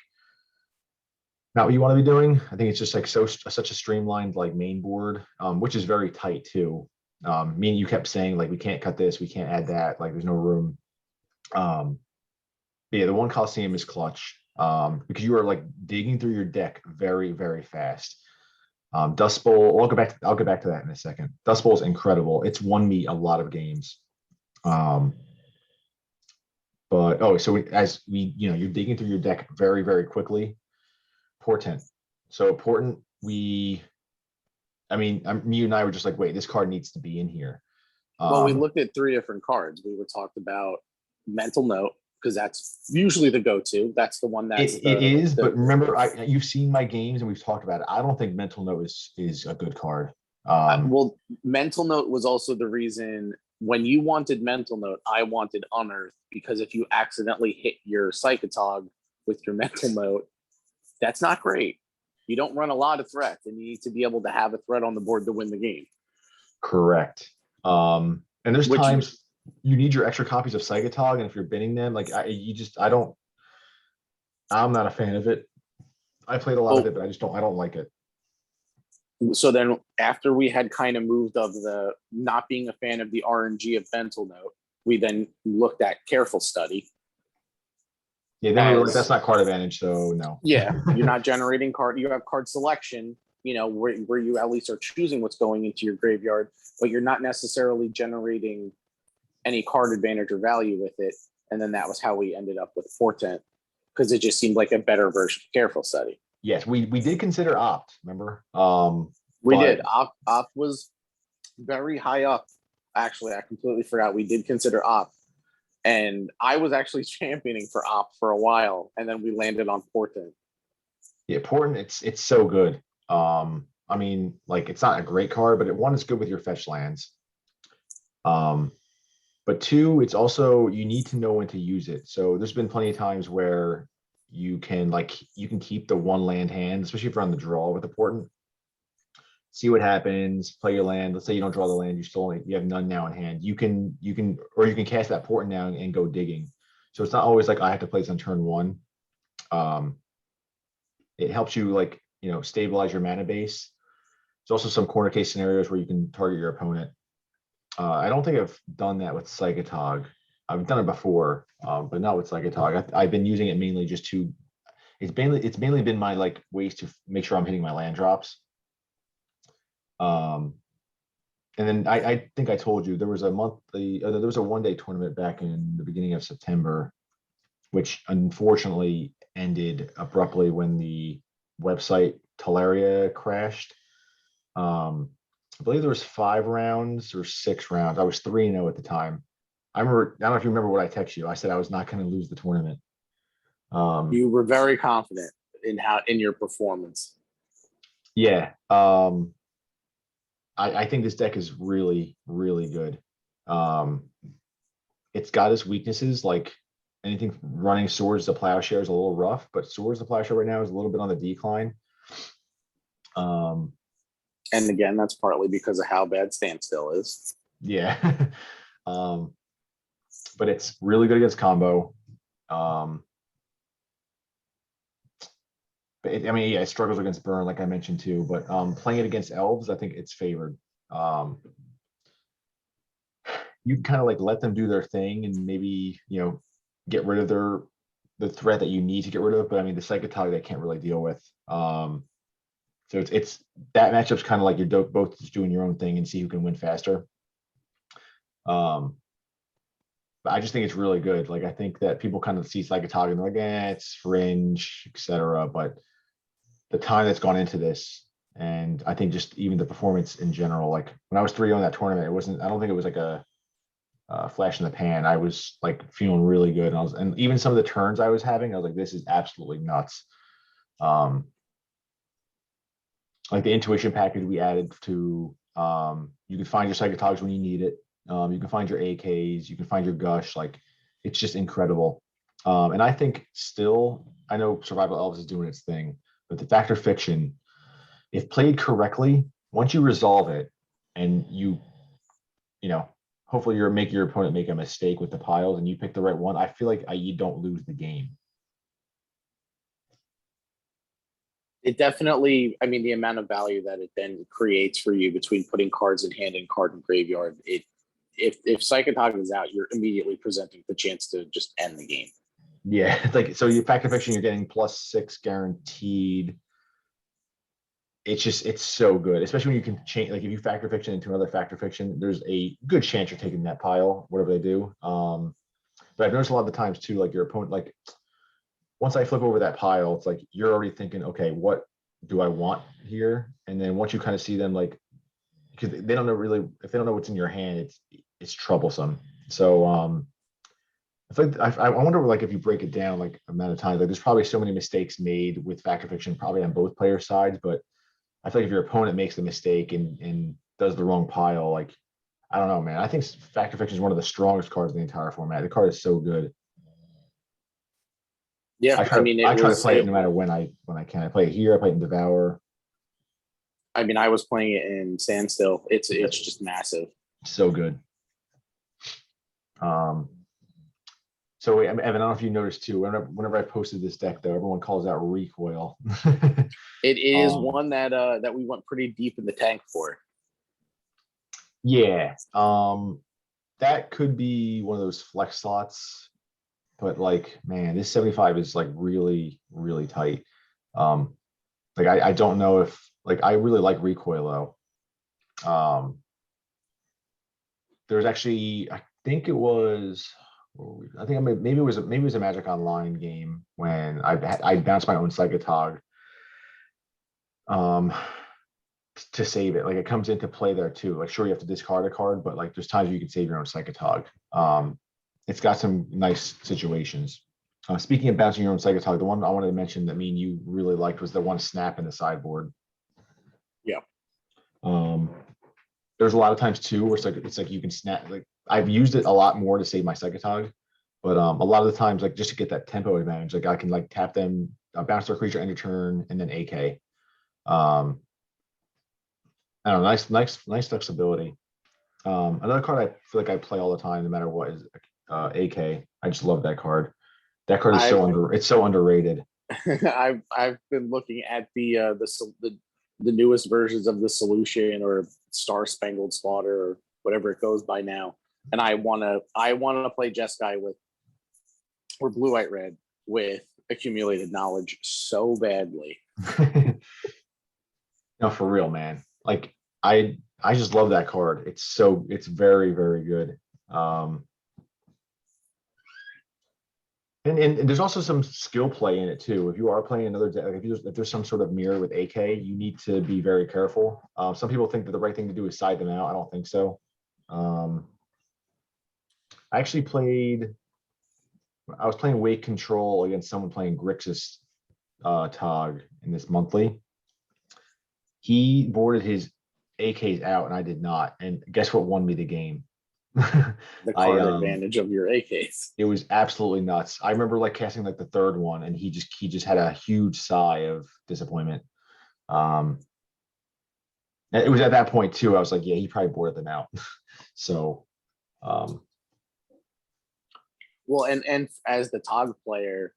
not what you want to be doing. I think it's just like such a streamlined like main board, which is very tight too. Me and you kept saying like we can't cut this, we can't add that, like there's no room. But yeah, the one Coliseum is clutch because you are like digging through your deck very, very fast. Dust Bowl, I'll get back to that in a second. Dust Bowl is incredible. It's won me a lot of games. But so as you're digging through your deck very, very quickly. Portent. So Portent, me and I were just like, wait, this card needs to be in here. Well, we looked at 3 different cards. We were talked about Mental Note, because that's usually the go-to. That's the one that's it is. But remember, you've seen my games and we've talked about it. I don't think Mental Note is a good card. Well, Mental Note was also the reason when you wanted Mental Note, I wanted Unearth, because if you accidentally hit your Psychatog with your Mental Note, that's not great. You don't run a lot of threats, and you need to be able to have a threat on the board to win the game. Correct. And there's times you need your extra copies of Psychatog, and if you're binning them, like I'm not a fan of it. I played a lot of it, but I don't like it. So then after we had kind of moved of the not being a fan of the RNG of Mental Note, we then looked at Careful Study. Yeah, then we were like, that's not card advantage, so no. Yeah, you're not generating card. You have card selection, where you at least are choosing what's going into your graveyard, but you're not necessarily generating any card advantage or value with it. And then that was how we ended up with Portent, because it just seemed like a better version of Careful Study. Yes, we did consider Opt, remember? We did. Opt was very high up. Actually, I completely forgot. We did consider Opt. And I was actually championing for Opt for a while, and then we landed on Portent. Yeah, Portent, it's so good. It's not a great card, but one is good with your fetch lands. But 2, it's also, you need to know when to use it. So there's been plenty of times where you can keep the 1 land hand, especially if you're on the draw with the Portent. See what happens, play your land. Let's say you don't draw the land, you have none now in hand. You can cast that Portent down and go digging. So it's not always like I have to play this on turn 1. It helps you stabilize your mana base. There's also some corner case scenarios where you can target your opponent. I don't think I've done that with Psychatog. I've done it before, but not with Psychatog. I've been using it mainly just to. It's mainly been my ways to make sure I'm hitting my land drops. And then I think I told you there was a 1-day tournament back in the beginning of September, which unfortunately ended abruptly when the website Teleria crashed. I believe there was 5 rounds or 6 rounds. I was 3-0 at the time. I don't know if you remember what I texted you. I said I was not going to lose the tournament. You were very confident in your performance. Yeah. I think this deck is really, really good. It's got its weaknesses, like anything running Swords to Plowshare is a little rough, but Swords to Plowshare right now is a little bit on the decline. And again, that's partly because of how bad Standstill is. Yeah. But it's really good against combo. But I mean, yeah, it struggles against burn, like I mentioned too. But playing it against elves, I think it's favored. You can kind of like let them do their thing and maybe get rid of the threat that you need to get rid of. But I mean, the Psychatog they can't really deal with. So it's that matchup's kind of like you're both just doing your own thing and see who can win faster. But I just think it's really good. Like I think that people kind of see Psychatog and they're like, it's fringe, etc. But the time that's gone into this, and I think just even the performance in general, like when I was 3-0 in that tournament, it wasn't. I don't think it was like a flash in the pan. I was like feeling really good, and even some of the turns I was having, I was like, this is absolutely nuts. Like the intuition package we added to, you can find your Psychatogs when you need it. You can find your AKs, you can find your gush. Like it's just incredible. And I think still, I know Survival Elves is doing its thing, but the Fact or Fiction, if played correctly, once you resolve it and you hopefully you're making your opponent make a mistake with the piles and you pick the right one, I feel like you don't lose the game. It definitely, I mean, the amount of value that it then creates for you between putting cards in hand and card in graveyard, if Psychatog is out, you're immediately presenting the chance to just end the game. Yeah, it's like so your Fact or Fiction, you're getting +6 guaranteed. It's so good, especially when you can change. Like if you Fact or Fiction into another Fact or Fiction, there's a good chance you're taking that pile, whatever they do. But I've noticed a lot of the times too, like your opponent, like once I flip over that pile, it's like you're already thinking, okay, what do I want here? And then once you kind of see them, like because they don't know really, if they don't know what's in your hand, it's troublesome. So it's like I wonder like if you break it down like amount of times, like there's probably so many mistakes made with Fact or Fiction, probably on both player sides, but I feel like if your opponent makes the mistake and does the wrong pile, like I don't know, man. I think Fact or Fiction is one of the strongest cards in the entire format. The card is so good. Yeah, I try to play it no matter when I can. I play it here. I play it in Devour. I mean, I was playing it in Standstill. It's just massive. So good. So wait, Evan, I don't know if you noticed too. Whenever I posted this deck, though, everyone calls out recoil. It is one that we went pretty deep in the tank for. Yeah. That could be one of those flex slots, but like, man, this 75 is like really, really tight. Like I don't know if like I really like recoil though. There's actually, I think it was, maybe it was a Magic Online game when I bounced my own Psychatog to save it. Like it comes into play there too. Like sure you have to discard a card, but like there's times you can save your own Psychatog. It's got some nice situations. Speaking of bouncing your own Psychatog, the one I wanted to mention that me and you really liked was the one snap in the sideboard. Yeah. There's a lot of times too where it's like you can snap. Like I've used it a lot more to save my Psychatog, but a lot of the times like just to get that tempo advantage, like I can like tap them, bounce their creature end of turn, and then AK. I don't know, nice flexibility. Another card I feel like I play all the time, no matter what, is AK. I just love that card. That card is it's so underrated. I've been looking at the newest versions of the Solution or Star Spangled Slaughter or whatever it goes by now, and I wanna play Jeskai with or Blue White Red with Accumulated Knowledge so badly. No, for real, man. Like I just love that card. It's very, very good. And there's also some skill play in it too. If you are playing another deck, like if there's some sort of mirror with AK, you need to be very careful. Some people think that the right thing to do is side them out. I don't think so. I was playing Wake Control against someone playing Grixis Tog in this monthly. He boarded his AKs out and I did not. And guess what won me the game? The I card advantage of your AKs. it was absolutely nuts. I remember like casting like the third one, and he just had a huge sigh of disappointment. Um, and it was at that point too. I was like, yeah, he probably boarded them out. So, um, Well, and as the Tog player,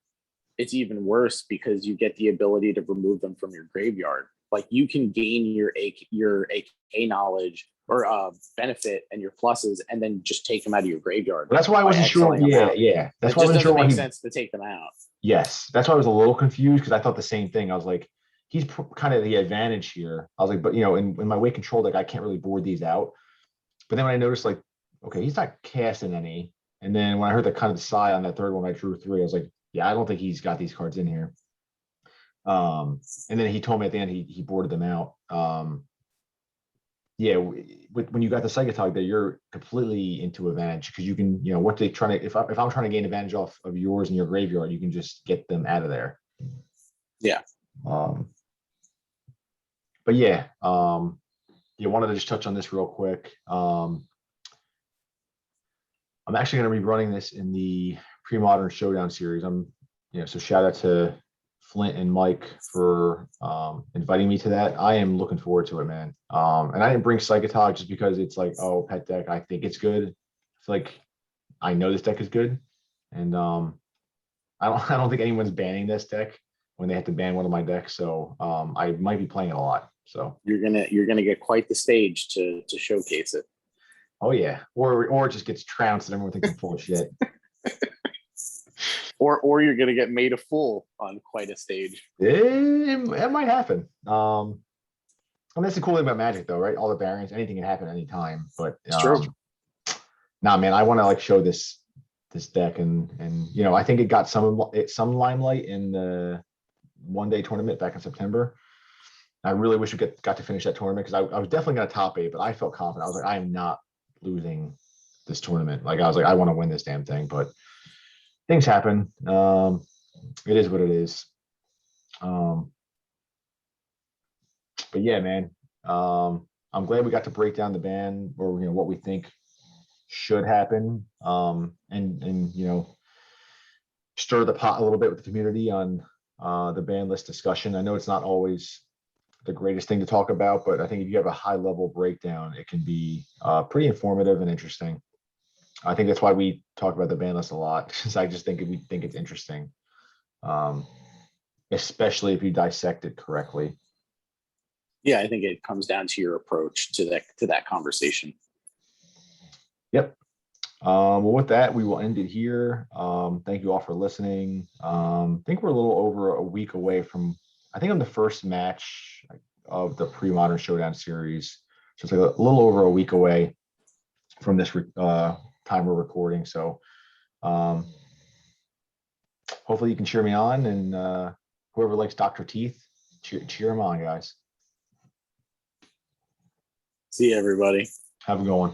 it's even worse because you get the ability to remove them from your graveyard. Like you can gain your AK knowledge or benefit and your pluses, and then just take them out of your graveyard. but that's why I by wasn't sure. exiling them Yeah, out. yeah. That's It why I just wasn't sure doesn't why make he. sense to take them out. Yes, that's why I was a little confused because I thought the same thing. I was like, he's kind of the advantage here. I was like, but in my weight control deck, I can't really board these out. But then when I noticed, like, okay, he's not casting any. And then when I heard the kind of sigh on that third one, I drew three. I was like, yeah, I don't think he's got these cards in here. And then he told me at the end he boarded them out. Yeah, when you got the Psychatog there, you're completely into advantage because you can, what they trying to, if I'm trying to gain advantage off of yours in your graveyard, you can just get them out of there. Yeah. But yeah, wanted to just touch on this real quick. I'm actually going to be running this in the Premodern Showdown series. So shout out to Flint and Mike for inviting me to that. I am looking forward to it, man. And I didn't bring Psychatog just because it's like, oh, pet deck. I think it's good. I feel like I know this deck is good, and I don't think anyone's banning this deck when they have to ban one of my decks. So I might be playing it a lot. So you're gonna get quite the stage to showcase it. Oh yeah, or it just gets trounced and everyone thinks I'm full of shit. Or you're gonna get made a fool on quite a stage. It might happen. That's the cool thing about Magic, though, right? All the variants, anything can happen anytime. But It's true. nah, man, I want to like show this deck, and I think it got some limelight in the one-day tournament back in September. I really wish we got to finish that tournament because I was definitely going to top 8, but I felt confident. I was like, I am not losing this tournament. Like I was like, I want to win this damn thing, but things happen. It is what it is. But yeah, man. I'm glad we got to break down the ban or what we think should happen. And stir the pot a little bit with the community on the ban list discussion. I know it's not always the greatest thing to talk about, but I think if you have a high level breakdown, it can be pretty informative and interesting. I think that's why we talk about the ban list a lot, because I just think we think it's interesting, especially if you dissect it correctly. Yeah, I think it comes down to your approach to that conversation. Yep. Well, with that, we will end it here. Thank you all for listening. I think we're a little over a week away from, I think, on the first match of the Premodern Showdown series. So it's like a little over a week away from this time we're recording. So hopefully you can cheer me on, and whoever likes Dr. Teeth, cheer him on, guys. See you, everybody. Have a good one.